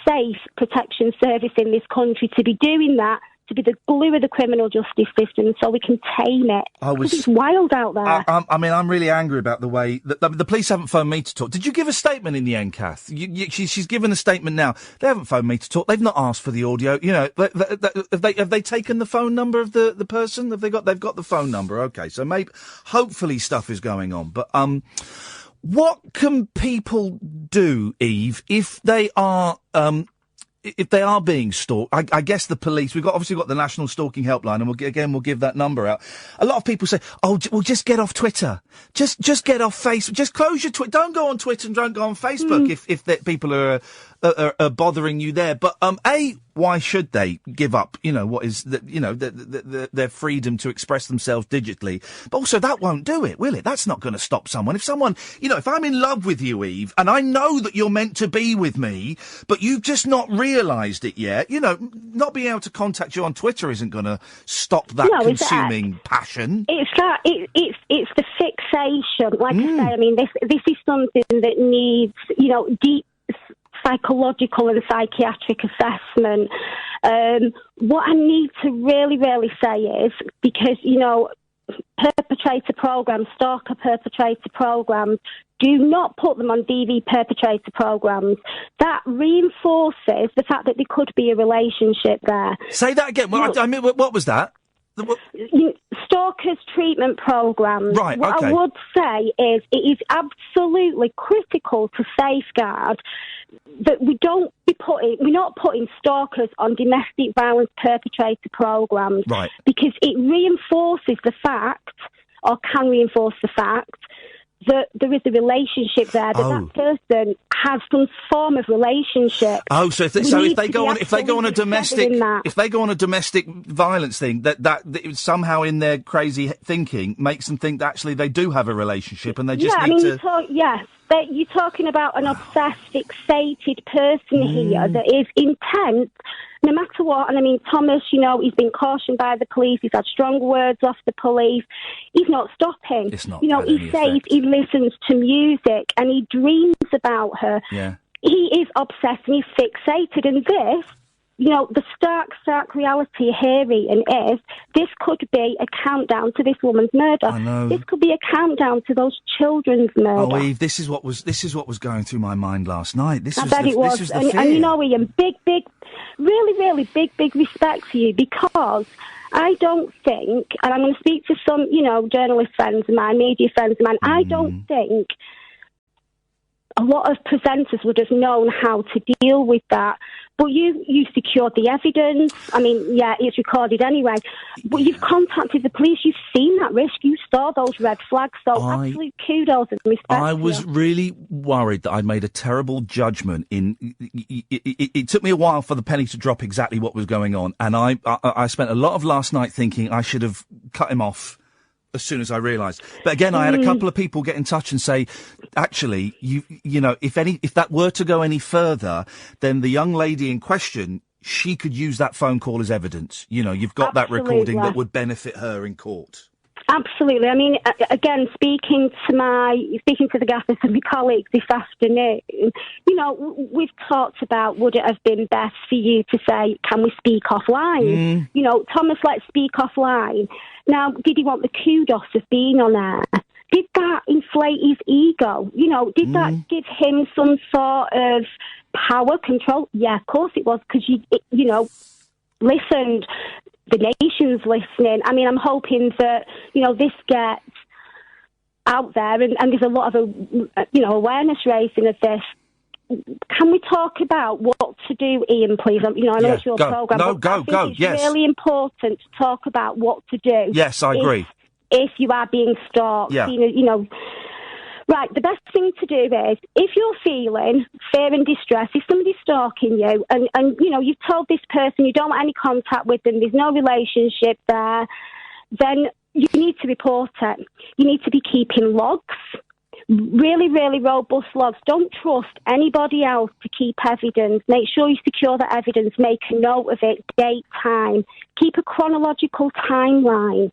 safe protection service in this country to be doing that, to be the glue of the criminal justice system, so we can tame it. Because it's wild out there. I'm really angry about the way that the police haven't phoned me to talk. Did you give a statement in the end, Kath? She's given a statement now. They haven't phoned me to talk. They've not asked for the audio. Have they taken the phone number of the person? They've got the phone number. Okay, so hopefully stuff is going on. But what can people do, Eve, if they are being stalked? I guess the police, we've obviously got the National Stalking Helpline, and we'll give that number out. A lot of people say, well, just get off Twitter. Just get off Facebook. Just close your Twitter. Don't go on Twitter and don't go on Facebook if people are bothering you there. But, why should they give up, what is their freedom to express themselves digitally? But also that won't do it, will it? That's not going to stop someone. If someone, if I'm in love with you, Eve, and I know that you're meant to be with me, but you've just not realised it yet, not being able to contact you on Twitter isn't going to stop that consuming passion. It's it's the fixation. Like I say, I mean, this is something that needs, deep psychological and psychiatric assessment. What I need to really, really say is, because, perpetrator programs, stalker perpetrator programs, do not put them on DV perpetrator programs. That reinforces the fact that there could be a relationship there. Say that again. What was that? Stalkers treatment programs. Right, what okay. I would say is it is absolutely critical to safeguard that we're not putting stalkers on domestic violence perpetrator programs, right? Because it reinforces the fact, or can reinforce the fact, that there is a relationship there, that person has some form of relationship. Oh, so if they go on a domestic violence thing, that somehow in their crazy thinking makes them think that actually they do have a relationship, and they just need to. You're talking about an obsessed, fixated person here that is intense, no matter what. And I mean, Thomas, he's been cautioned by the police. He's had strong words off the police. He's not stopping. It's not. He says he listens to music and he dreams about her. Yeah. He is obsessed and he's fixated. And this, the stark reality here, Ian, is this could be a countdown to this woman's murder. I know. This could be a countdown to those children's murder. Oh, Eve, this is what was going through my mind last night. I bet it was. And Ian, really, really big respect for you, because I don't think, and I'm going to speak to some, journalist friends of mine, media friends of mine, I don't think a lot of presenters would have known how to deal with that. But you secured the evidence. I mean, yeah, it's recorded anyway. But you've contacted the police. You've seen that risk. You saw those red flags. So absolute kudos and respect. I was really worried that I'd made a terrible judgment it took me a while for the penny to drop exactly what was going on. And I spent a lot of last night thinking I should have cut him off as soon as I realised. But again, I had a couple of people get in touch and say, actually, you know, if that were to go any further, then the young lady in question, she could use that phone call as evidence. You know, you've got that recording that would benefit her in court. Absolutely. I mean, again, speaking to the gaffers and my colleagues this afternoon, you know, we've talked about would it have been best for you to say, can we speak offline? You know, Thomas, let's speak offline. Now, did he want the kudos of being on air? Did that inflate his ego? You know, did that give him some sort of power, control? Yeah, of course it was, because you know, listened. The nation's listening. I mean, I'm hoping that, you know, this gets out there and there's a lot of, you know, awareness raising of this. Can we talk about what to do, Iain, please? You know, I know it's your programme. No, go, it's really important to talk about what to do. Yes, I agree. If you are being stalked, you know. Right, the best thing to do is, if you're feeling fear and distress, if somebody's stalking you, and you know, you've told this person you don't want any contact with them, there's no relationship there, then you need to report it. You need to be keeping logs, really, really robust logs. Don't trust anybody else to keep evidence. Make sure you secure the evidence, make a note of it, date, time. Keep a chronological timeline.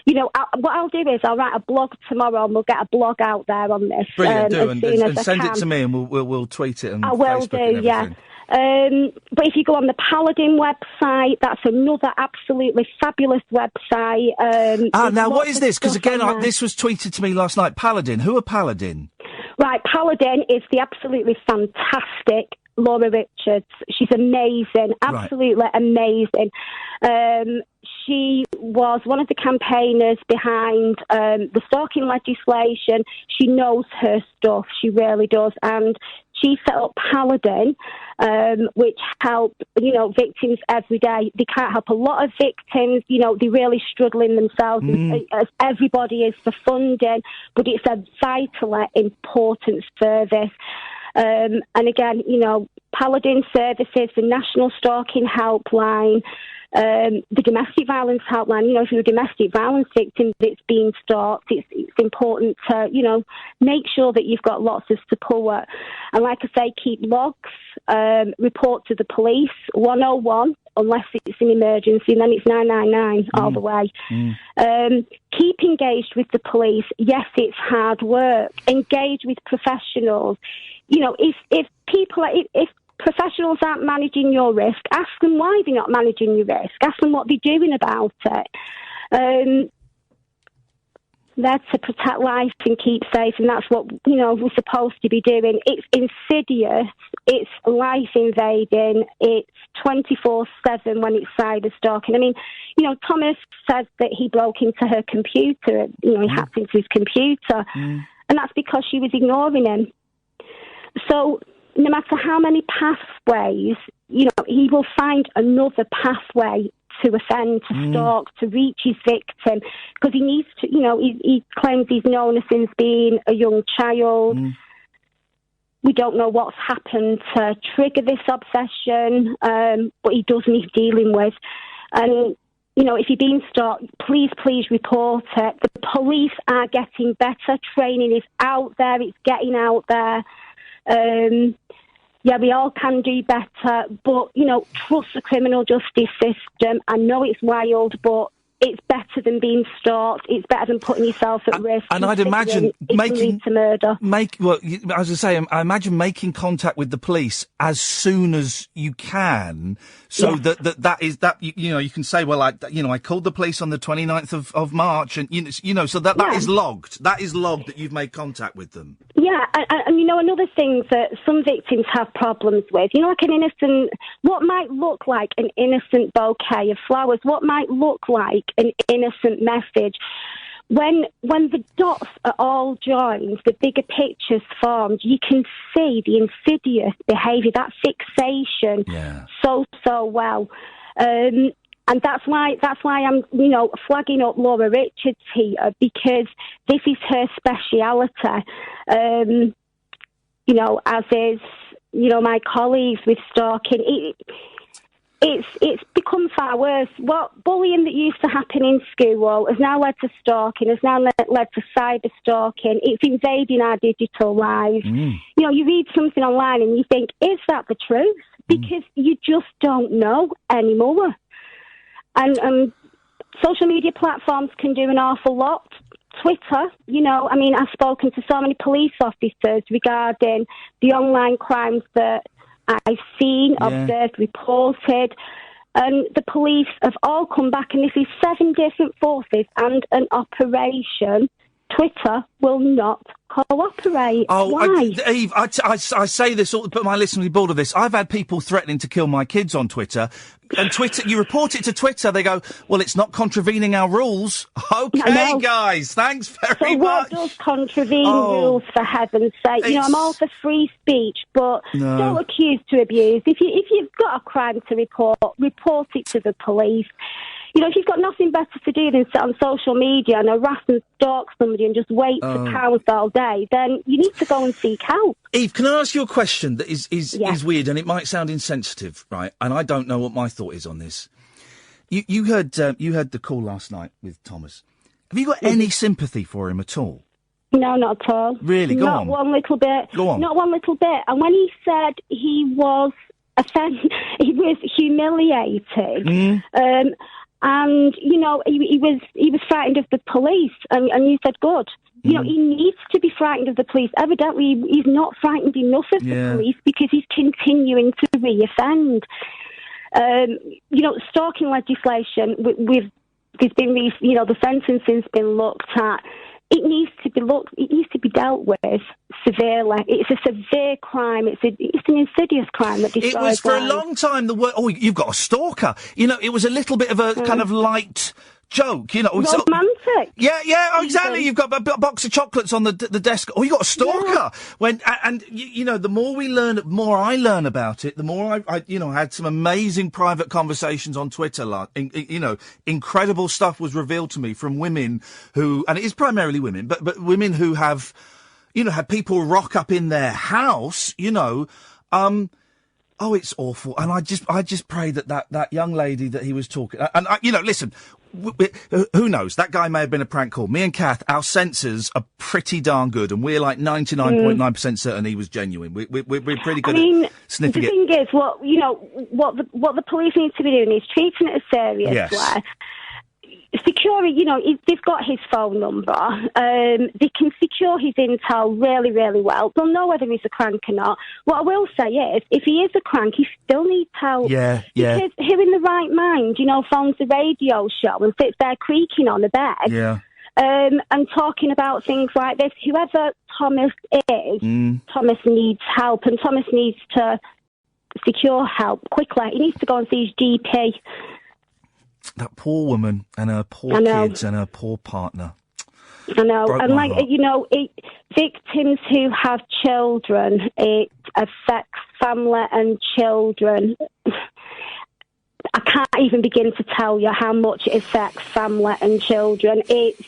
You know, what I'll do is I'll write a blog tomorrow and we'll get a blog out there on this. Brilliant, do. And send it to me and we'll tweet it and I will Facebook do, yeah. But if you go on the Paladin website, that's another absolutely fabulous website. Now what is this? Because again, this was tweeted to me last night. Paladin, who are Paladin? Right, Paladin is the absolutely fantastic Laura Richards. She's amazing, absolutely amazing. She was one of the campaigners behind the stalking legislation. She knows her stuff, she really does. And she set up Paladin, which help, you know, victims every day. They can't help a lot of victims, you know, they're really struggling themselves, as everybody is for funding, but it's a vitally important service. And again, you know, Paladin Services, the National Stalking Helpline, the domestic violence helpline. You know, if you're a domestic violence victim that's being stalked, it's important to, you know, make sure that you've got lots of support. And like I say, keep logs, report to the police, 101, unless it's an emergency, and then it's 999 all the way. Keep engaged with the police. Yes, it's hard work. Engage with professionals. You know, if professionals aren't managing your risk, ask them why they're not managing your risk. Ask them what they're doing about it. They're to protect life and keep safe, and that's what, you know, we're supposed to be doing. It's insidious, it's life invading, it's 24/7 when it's cyber stalking. I mean, you know, Thomas says that he broke into her computer, you know, he hacked into his computer, and that's because she was ignoring him. So no matter how many pathways, you know, he will find another pathway to offend, to stalk, to reach his victim, because he needs to, you know, he claims he's known her since being a young child. We don't know what's happened to trigger this obsession, but he does need dealing with. And, you know, if you're being stalked, please report it. The police are getting better. Training is out there. It's getting out there. Yeah, we all can do better, but, you know, trust the criminal justice system. I know it's wild, but it's better than being stalked. It's better than putting yourself at risk. And I'd imagine making to murder. As I say, I imagine making contact with the police as soon as you can, so that is you know, you can say, well, I called the police on the 29th of March, and you know, so that is logged. That is logged that you've made contact with them. Yeah, and you know, another thing that some victims have problems with, you know, like what might look like an innocent bouquet of flowers, what might look like an innocent message. when the dots are all joined, the bigger picture's formed, you can see the insidious behaviour, that fixation so well. And that's why I'm, flagging up Laura Richards here, because this is her speciality. As is, my colleagues with stalking. It's become far worse. What bullying that used to happen in school has now led to stalking, has now led to cyber stalking. It's invading our digital lives. You read something online and you think, is that the truth? Because you just don't know anymore. And social media platforms can do an awful lot. Twitter, I've spoken to so many police officers regarding the online crimes that I've seen, observed, reported, and the police have all come back, and this is 7 different forces and an operation. Twitter will not cooperate. Why? Eve, I say this, but my listeners will be bored of this. I've had people threatening to kill my kids on Twitter. And Twitter, you report it to Twitter, they go, well, it's not contravening our rules. Okay, guys, thanks very much. So what does contravene rules, for heaven's sake? I'm all for free speech, but don't accuse to abuse. If you've got a crime to report it to the police. If you've got nothing better to do than sit on social media and harass and stalk somebody and just wait to pounce all day, then you need to go and seek help. Eve, can I ask you a question that is weird, and it might sound insensitive, right? And I don't know what my thought is on this. You heard the call last night with Thomas. Have you got any sympathy for him at all? No, not at all. Really? Go on. Not one little bit. Go on. Not one little bit. And when he said he was he was humiliated. And, he was frightened of the police, and you said, good. He needs to be frightened of the police. Evidently, he's not frightened enough of the police because he's continuing to reoffend. Stalking legislation, there's been, the sentencing's been looked at. It needs to be dealt with severely. It's a severe crime. It's an insidious crime that destroys lives. It was for a long time the word, you've got a stalker. It was a little bit of a kind of light joke, romantic. Exactly. You've got a box of chocolates on the desk. Oh, you got a stalker. The more we learn, the more I learn about it, the more I had some amazing private conversations on Twitter. Incredible stuff was revealed to me from women who, and it is primarily women, but women who have, had people rock up in their house, Oh, it's awful. And I just pray that young lady that he was talking, and listen, who knows? That guy may have been a prank call. Me and Kath, our sensors are pretty darn good, and we're like 99.9% certain he was genuine. We're pretty good at sniffing it. The thing is, what the police need to be doing is treating it as seriously. Yes. Security, they've got his phone number. They can secure his intel really, really well. They'll know whether he's a crank or not. What I will say is, if he is a crank, he still needs help. Yeah. Because who in the right mind, phones the radio show and sits there creaking on a bed. Yeah. And talking about things like this. Whoever Thomas is, Thomas needs help, and Thomas needs to secure help quickly. He needs to go and see his GP. That poor woman and her poor kids and her poor partner. I know. And victims who have children, it affects family and children. I can't even begin to tell you how much it affects family and children. It's,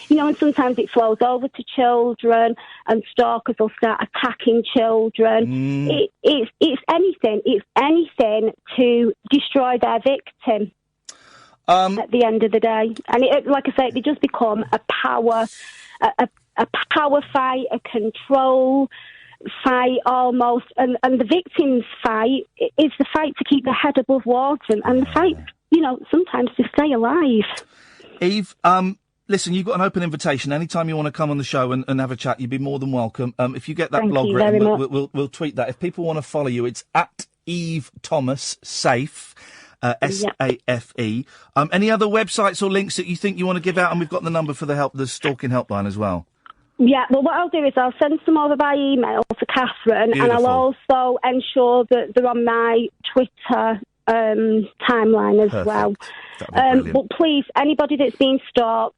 and sometimes it flows over to children, and stalkers will start attacking children. It's anything to destroy their victim. At the end of the day, and like I say, they just become a power fight, a control fight almost, and the victim's fight is the fight to keep their head above water, and the fight, sometimes to stay alive. Eve, listen, you've got an open invitation. Anytime you want to come on the show and have a chat, you'd be more than welcome. If you get that blog written, we'll tweet that. If people want to follow you, it's at Eve Thomas Safe. SAFE. Any other websites or links that you think you want to give out? And we've got the number for the stalking helpline as well. Yeah, well, what I'll do is I'll send some over by email to Catherine. Beautiful. And I'll also ensure that they're on my Twitter timeline as well. But please, anybody that's been stalked,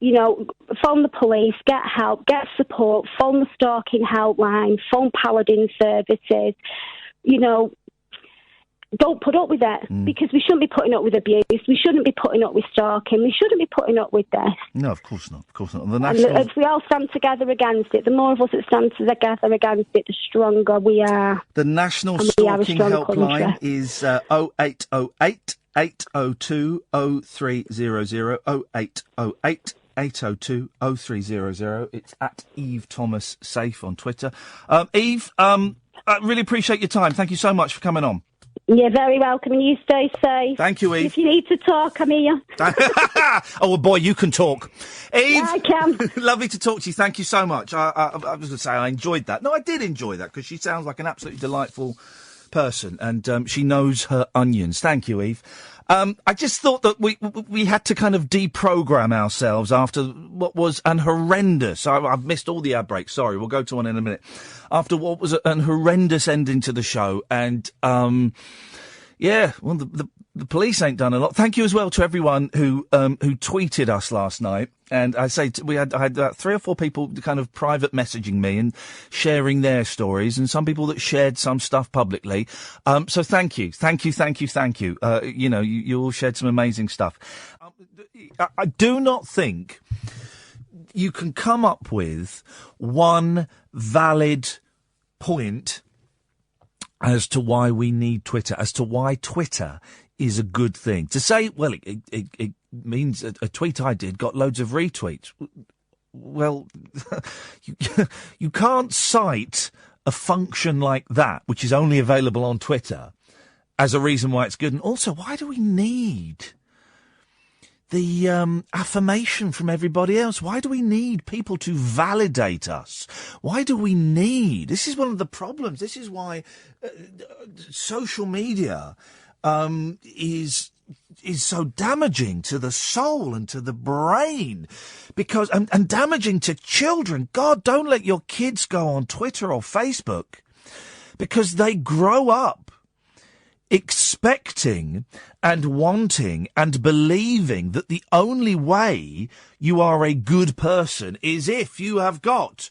you know, phone the police, get help, get support, phone the stalking helpline, phone Paladin services, you know. Don't put up with it, because we shouldn't be putting up with abuse. We shouldn't be putting up with stalking. We shouldn't be putting up with this. No, of course not. Of course not. And if we all stand together against it, the more of us that stand together against it, the stronger we are. The National Stalking Helpline is 0808 802 0300, 0808 802 0300. It's at Eve Thomas Safe on Twitter. Eve, I really appreciate your time. Thank you so much for coming on. You're very welcome, and you stay safe. Thank you, Eve. If you need to talk, I'm here. Oh, well, boy, you can talk. Eve, yeah, I can. Lovely to talk to you. Thank you so much. I was going to say I enjoyed that. No, I did enjoy that, because she sounds like an absolutely delightful person, and she knows her onions. Thank you, Eve. I just thought that we had to kind of deprogram ourselves after what was an horrendous... I've missed all the ad breaks, sorry, we'll go to one in a minute. After what was an horrendous ending to the show, and, yeah, well, the police ain't done a lot. Thank you as well to everyone who tweeted us last night. And I say, I had 3 or 4 people kind of private messaging me and sharing their stories, and some people that shared some stuff publicly. So thank you. You know, you all shared some amazing stuff. I do not think you can come up with one valid point as to why we need Twitter, as to why Twitter is a good thing. To say, well, it means a tweet I did got loads of retweets. Well, you can't cite a function like that, which is only available on Twitter, as a reason why it's good. And also, why do we need the affirmation from everybody else? Why do we need people to validate us? Why do we need... This is one of the problems. This is why social media is so damaging to the soul and to the brain, because and damaging to children. God, don't let your kids go on Twitter or Facebook, because they grow up expecting and wanting and believing that the only way you are a good person is if you have got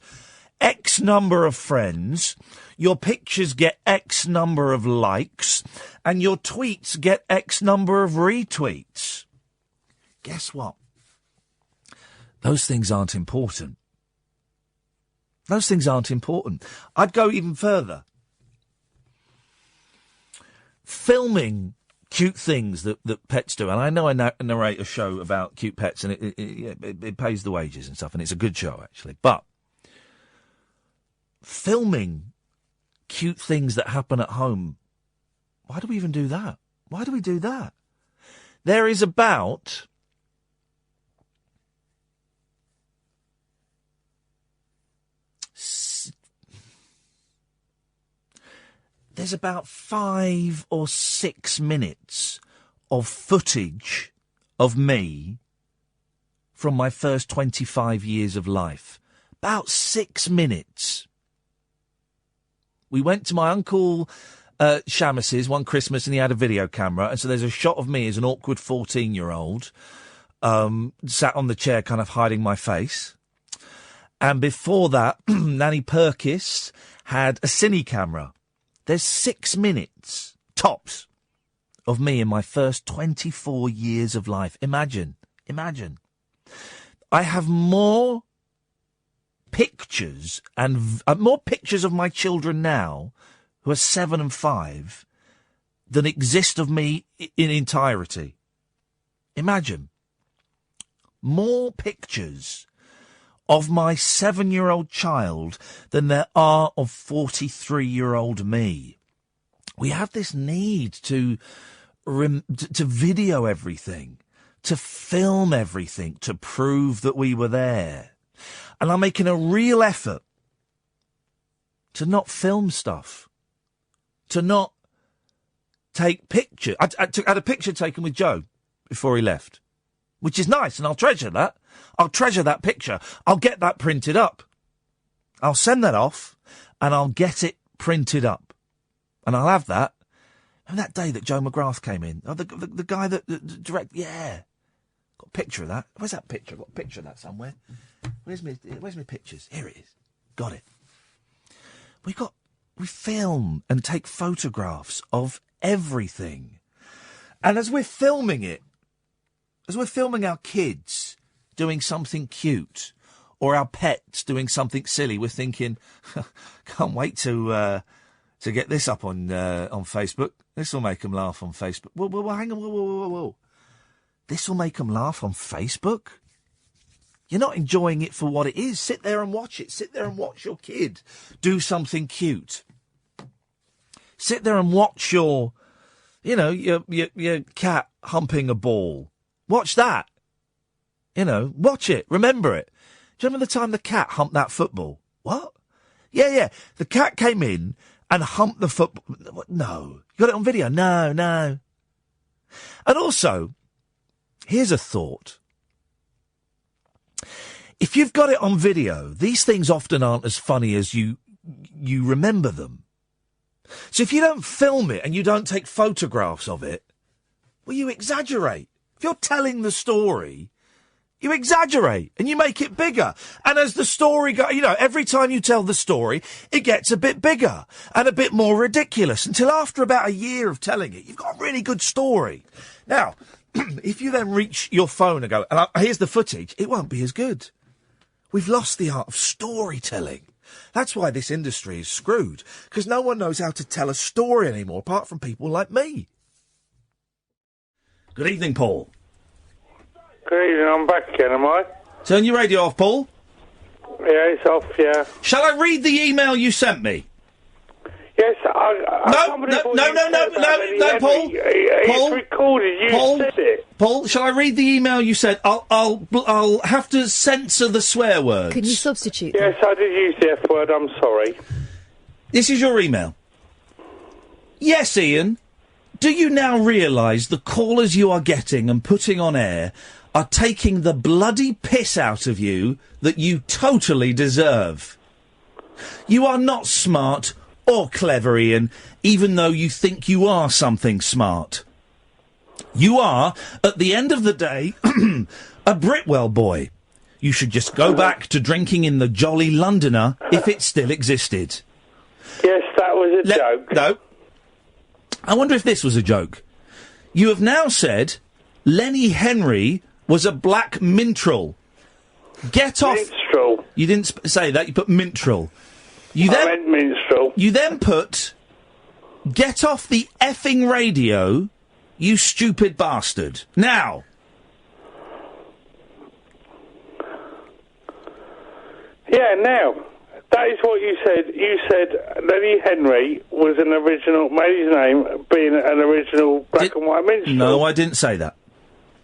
X number of friends, your pictures get X number of likes, and your tweets get X number of retweets. Guess what? Those things aren't important. Those things aren't important. I'd go even further. Filming cute things that pets do, and I know I narrate a show about cute pets, and it pays the wages and stuff, and it's a good show, actually, but filming cute things that happen at home, why do we even do that? Why do we do that? There is about... There's about 5 or 6 minutes of footage of me from my first 25 years of life. About 6 minutes. We went to my uncle Shamus's one Christmas, and he had a video camera, and so there's a shot of me as an awkward 14-year-old sat on the chair kind of hiding my face. And before that, Nanny Perkis had a cine camera. There's 6 minutes, tops, of me in my first 24 years of life. Imagine. I have more pictures and more pictures of my children now, who are 7 and 5, than exist of me in entirety. Imagine. More pictures of my 7-year-old child than there are of 43-year-old me. We have this need to video everything, to film everything, to prove that we were there. And I'm making a real effort to not film stuff, to not take pictures. I had a picture taken with Joe before he left, which is nice, and I'll treasure that. I'll treasure that picture. I'll get that printed up. I'll send that off, and I'll get it printed up. And I'll have that. And that day that Joe McGrath came in, the guy that directed, yeah. Got a picture of that. Where's that picture? I've got a picture of that somewhere. Where's my pictures? Here it is. Got it. We film and take photographs of everything. And as we're filming it, as we're filming our kids doing something cute or our pets doing something silly, we're thinking, can't wait to get this up on Facebook. This will make them laugh on Facebook. Whoa, hang on, whoa. This will make them laugh on Facebook? You're not enjoying it for what it is. Sit there and watch it. Sit there and watch your kid do something cute. Sit there and watch your cat humping a ball. Watch that. Watch it. Remember it. Do you remember the time the cat humped that football? What? Yeah. The cat came in and humped the football. No. You got it on video? No. And also, here's a thought. If you've got it on video, these things often aren't as funny as you remember them. So if you don't film it and you don't take photographs of it, well, you exaggerate. If you're telling the story, you exaggerate and you make it bigger. And as the story goes, every time you tell the story, it gets a bit bigger and a bit more ridiculous until after about a year of telling it, you've got a really good story. Now, if you then reach your phone and go, here's the footage, it won't be as good. We've lost the art of storytelling. That's why this industry is screwed, because no one knows how to tell a story anymore, apart from people like me. Good evening, Paul. Good evening, I'm back again, am I? Turn your radio off, Paul. Yeah, it's off, yeah. Shall I read the email you sent me? Yes, No, Paul. It's recorded. You said it. Paul, shall I read the email you sent? I'll have to censor the swear words. Can you substitute? Yes, I did use the F word. I'm sorry. This is your email. Yes, Iain. Do you now realise the callers you are getting and putting on air are taking the bloody piss out of you that you totally deserve? You are not smart or clever, Iain, even though you think you are something smart. You are, at the end of the day, a Britwell boy. You should just go back to drinking in the Jolly Londoner if it still existed. Yes, that was a joke. No. I wonder if this was a joke. You have now said Lenny Henry was a black minstrel. Get off... Minstrel. You didn't say that, you put minstrel. I meant minstrel. You then put, get off the effing radio, you stupid bastard. Now. Yeah, now. That is what you said. You said Lenny Henry was made his name being an original black and white minstrel. No, I didn't say that.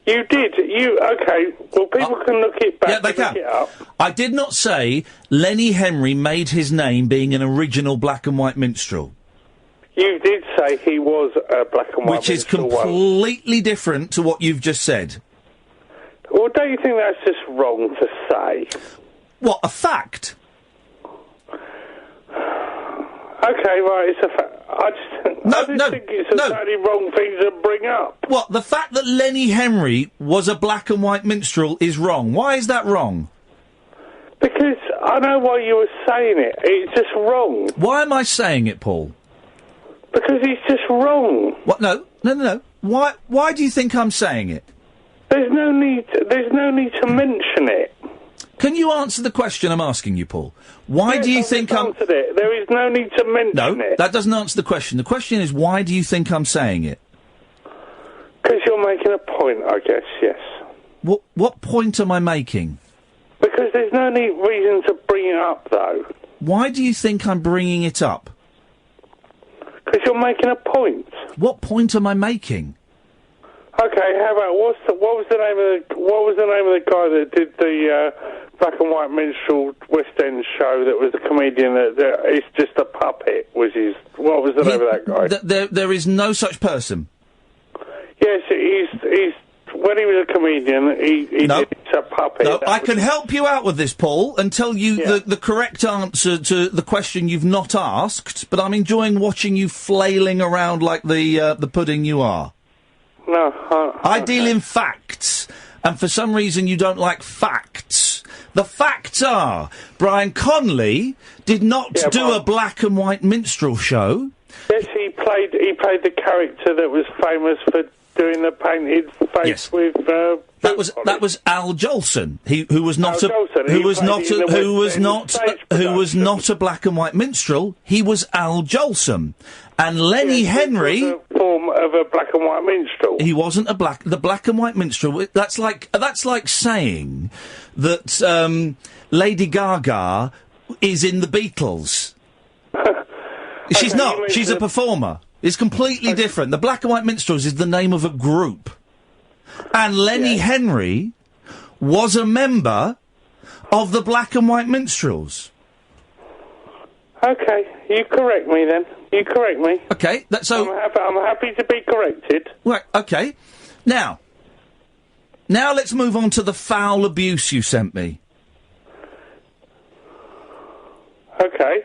You did. Okay. Well, people can look it back. Yeah, they can. Look it up. I did not say Lenny Henry made his name being an original black and white minstrel. You did say he was a black and white minstrel. Which is completely different to what you've just said. Well, don't you think that's just wrong to say? What, a fact? Okay, right, it's a fact. I just think it's a totally wrong thing to bring up. What, the fact that Lenny Henry was a black and white minstrel is wrong? Why is that wrong? Because I know why you were saying it. It's just wrong. Why am I saying it, Paul? Because it's just wrong. What? No. Why do you think I'm saying it? There's no need to mention it. Can you answer the question I'm asking you, Paul? Why do you think I'm... Answered it. There is no need to mention it. No, that doesn't answer the question. The question is, why do you think I'm saying it? Because you're making a point, I guess, yes. What point am I making? Because there's no reason to bring it up, though. Why do you think I'm bringing it up? Because you're making a point. What point am I making? Okay, how about what was the name of the guy that did the black and white minstrel West End show that was the comedian that it's just a puppet? What was the name of that guy? There is no such person. Yes, he's when he was a comedian, he did a puppet. No, I can help you out with this, Paul, and tell you the correct answer to the question you've not asked, but I'm enjoying watching you flailing around like the pudding you are. No, I deal in facts, and for some reason you don't like facts. The facts are, Brian Conley did not do a black and white minstrel show. Yes, he played the character that was famous for doing the painted face with. That was Al Jolson, who was not a black and white minstrel. He was Al Jolson, and Lenny Henry. Was a form of a black and white minstrel. He wasn't the black and white minstrel. That's like saying that Lady Gaga is in the Beatles. She's not. She's a performer. It's completely different. The Black and White Minstrels is the name of a group. And Lenny Henry was a member of the Black and White Minstrels. Okay, you correct me then. You correct me. Okay, so... I'm happy to be corrected. Right, okay. Now let's move on to the foul abuse you sent me. Okay.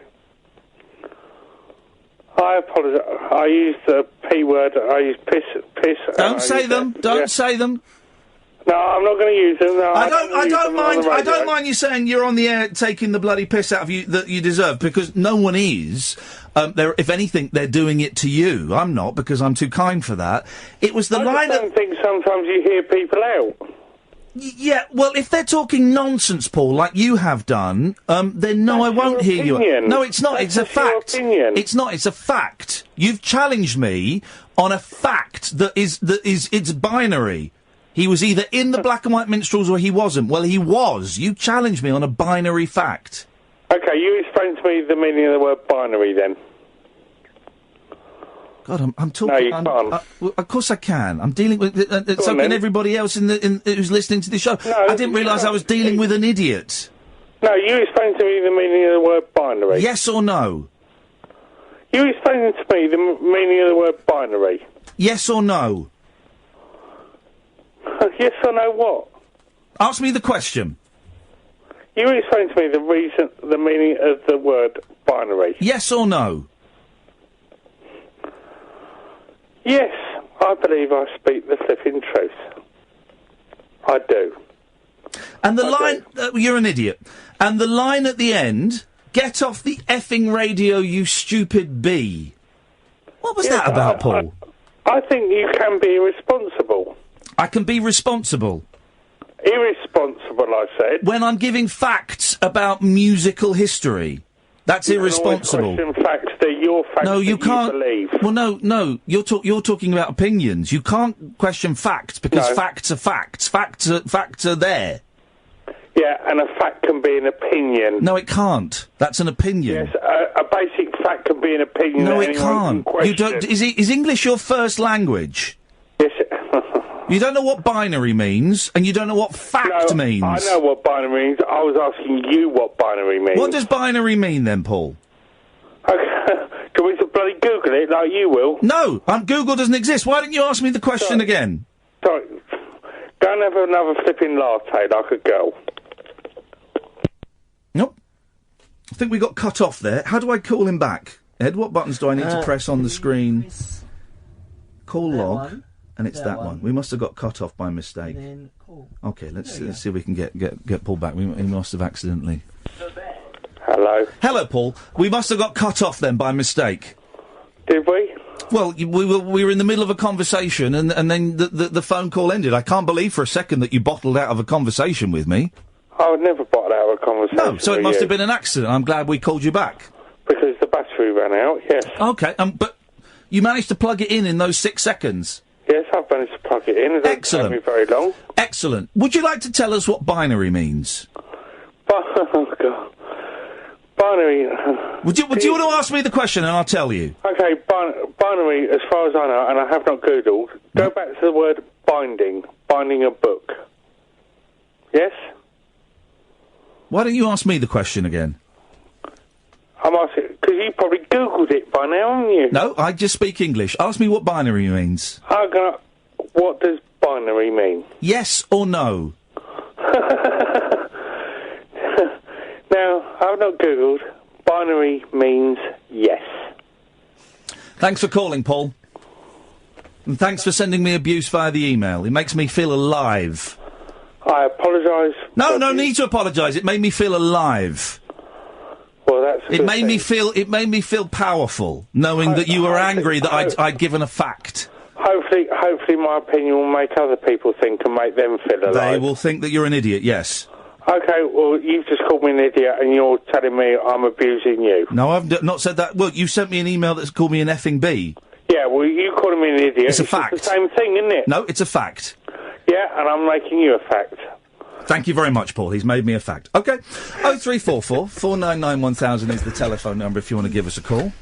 I apologise. I used the P word. I used piss. Don't say them. Don't say them. No, I'm not going to use them. No, I don't mind. I don't mind you saying you're on the air taking the bloody piss out of you that you deserve, because no one is. If anything, they're doing it to you. I'm not, because I'm too kind for that. It was the line. I don't think sometimes you hear people out. Yeah, well, if they're talking nonsense, Paul, like you have done, then no, I won't hear you. No, it's not. It's a fact. It's not. It's a fact. You've challenged me on a fact that is it's binary. He was either in the Black and White Minstrels or he wasn't. Well, he was. You challenged me on a binary fact. Okay, you explain to me the meaning of the word binary, then. God, I'm talking. No, you can't. Well, of course I can. I'm dealing with. So can everybody else who's listening to this show. No, I didn't realise I was dealing with an idiot. No, you explain to me the meaning of the word binary. Yes or no? You explain to me the meaning of the word binary. Yes or no? Yes or no what? Ask me the question. You explain to me the meaning of the word binary. Yes or no? Yes, I believe I speak the flipping truth. I do. And the line... you're an idiot. And the line at the end, get off the effing radio, you stupid bee. What was that about, Paul? I think you can be irresponsible. I can be responsible. Irresponsible, I said. When I'm giving facts about musical history. That's irresponsible. You can facts that your facts no, you can't. Believe. Well, no. You're talking about opinions. You can't question facts because facts are facts. Facts are there. Yeah, and a fact can be an opinion. No, it can't. That's an opinion. Yes, a basic fact can be an opinion. No, it can't. You don't. Is English your first language? Yes. You don't know what binary means, and you don't know what fact means. I know what binary means. I was asking you what binary means. What does binary mean, then, Paul? Okay. Can we just bloody Google it like you will? No, Google doesn't exist. Why didn't you ask me the question again? Sorry. Go and have another flipping latte like a girl. Nope. I think we got cut off there. How do I call him back? Ed, what buttons do I need to press on the screen? Call log. And it's that one. We must have got cut off by mistake. Okay, let's see if we can get Paul back. We must have accidentally. Hello. Hello, Paul. We must have got cut off then by mistake. Did we? Well, we were in the middle of a conversation, and then the phone call ended. I can't believe for a second that you bottled out of a conversation with me. I would never bottle out of a conversation. No, so it must have been an accident. I'm glad we called you back. Because the battery ran out. Yes. Okay. But you managed to plug it in those 6 seconds. Yes, I've managed to plug it in. It doesn't take me very long. Excellent. Would you like to tell us what binary means? Oh, God. Binary... Would you want to ask me the question and I'll tell you? Okay, binary, as far as I know, and I have not Googled, go back to the word binding a book. Yes? Why don't you ask me the question again? I'm asking, because you probably Googled it by now, haven't you? No, I just speak English. Ask me what binary means. What does binary mean? Yes or no? Now, I've not Googled. Binary means yes. Thanks for calling, Paul. And thanks for sending me abuse via the email. It makes me feel alive. I apologise. No need to apologise. It made me feel alive. Well, that's. It made me feel powerful, knowing that you were angry that I'd given a fact. Hopefully, my opinion will make other people think and make them feel alive. They will think that you're an idiot. Yes. Okay, well, you've just called me an idiot, and you're telling me I'm abusing you. No, I've not said that. Well, you sent me an email that's called me an effing bee. Yeah, well, you calling me an idiot. It's a fact. It's the same thing, isn't it? No, it's a fact. Yeah, and I'm making you a fact. Thank you very much, Paul. He's made me a fact. OK. 0344 499 1000 is the telephone number if you want to give us a call.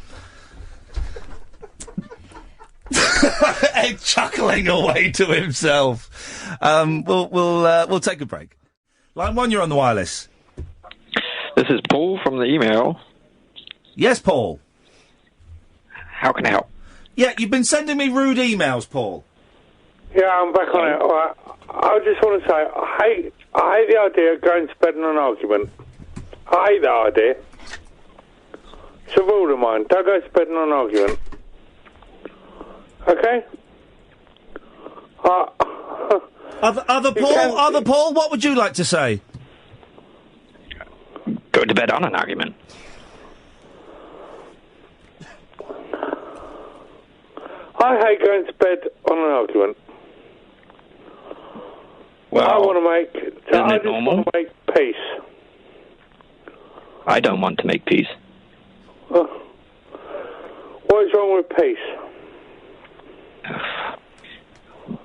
Ed chuckling away to himself. We'll take a break. Line 1, you're on the wireless. This is Paul from the email. Yes, Paul. How can I help? Yeah, you've been sending me rude emails, Paul. Yeah, I'm back on it. All right. I just want to say, I hate the idea of going to bed in an argument. I hate that idea. It's a rule of mine. Don't go to bed in an argument. Okay? Other Paul, what would you like to say? Go to bed on an argument. I hate going to bed on an argument. Well, I want to make peace. I don't want to make peace. What is wrong with peace?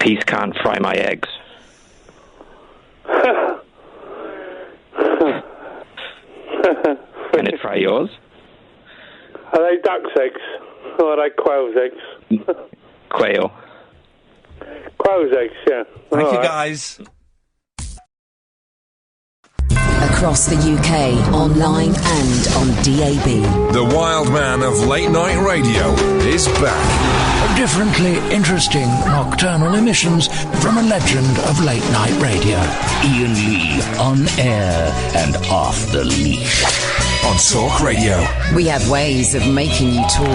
Peace can't fry my eggs. Can it fry yours? Are they duck's eggs? Or are they quail's eggs? Quail. Quail's eggs, yeah. Thank you, guys. Across the UK, online and on DAB. The wild man of late night radio is back. Differently interesting nocturnal emissions from a legend of late night radio. Iain Lee, on air and off the leash. On Talk Radio. We have ways of making you talk.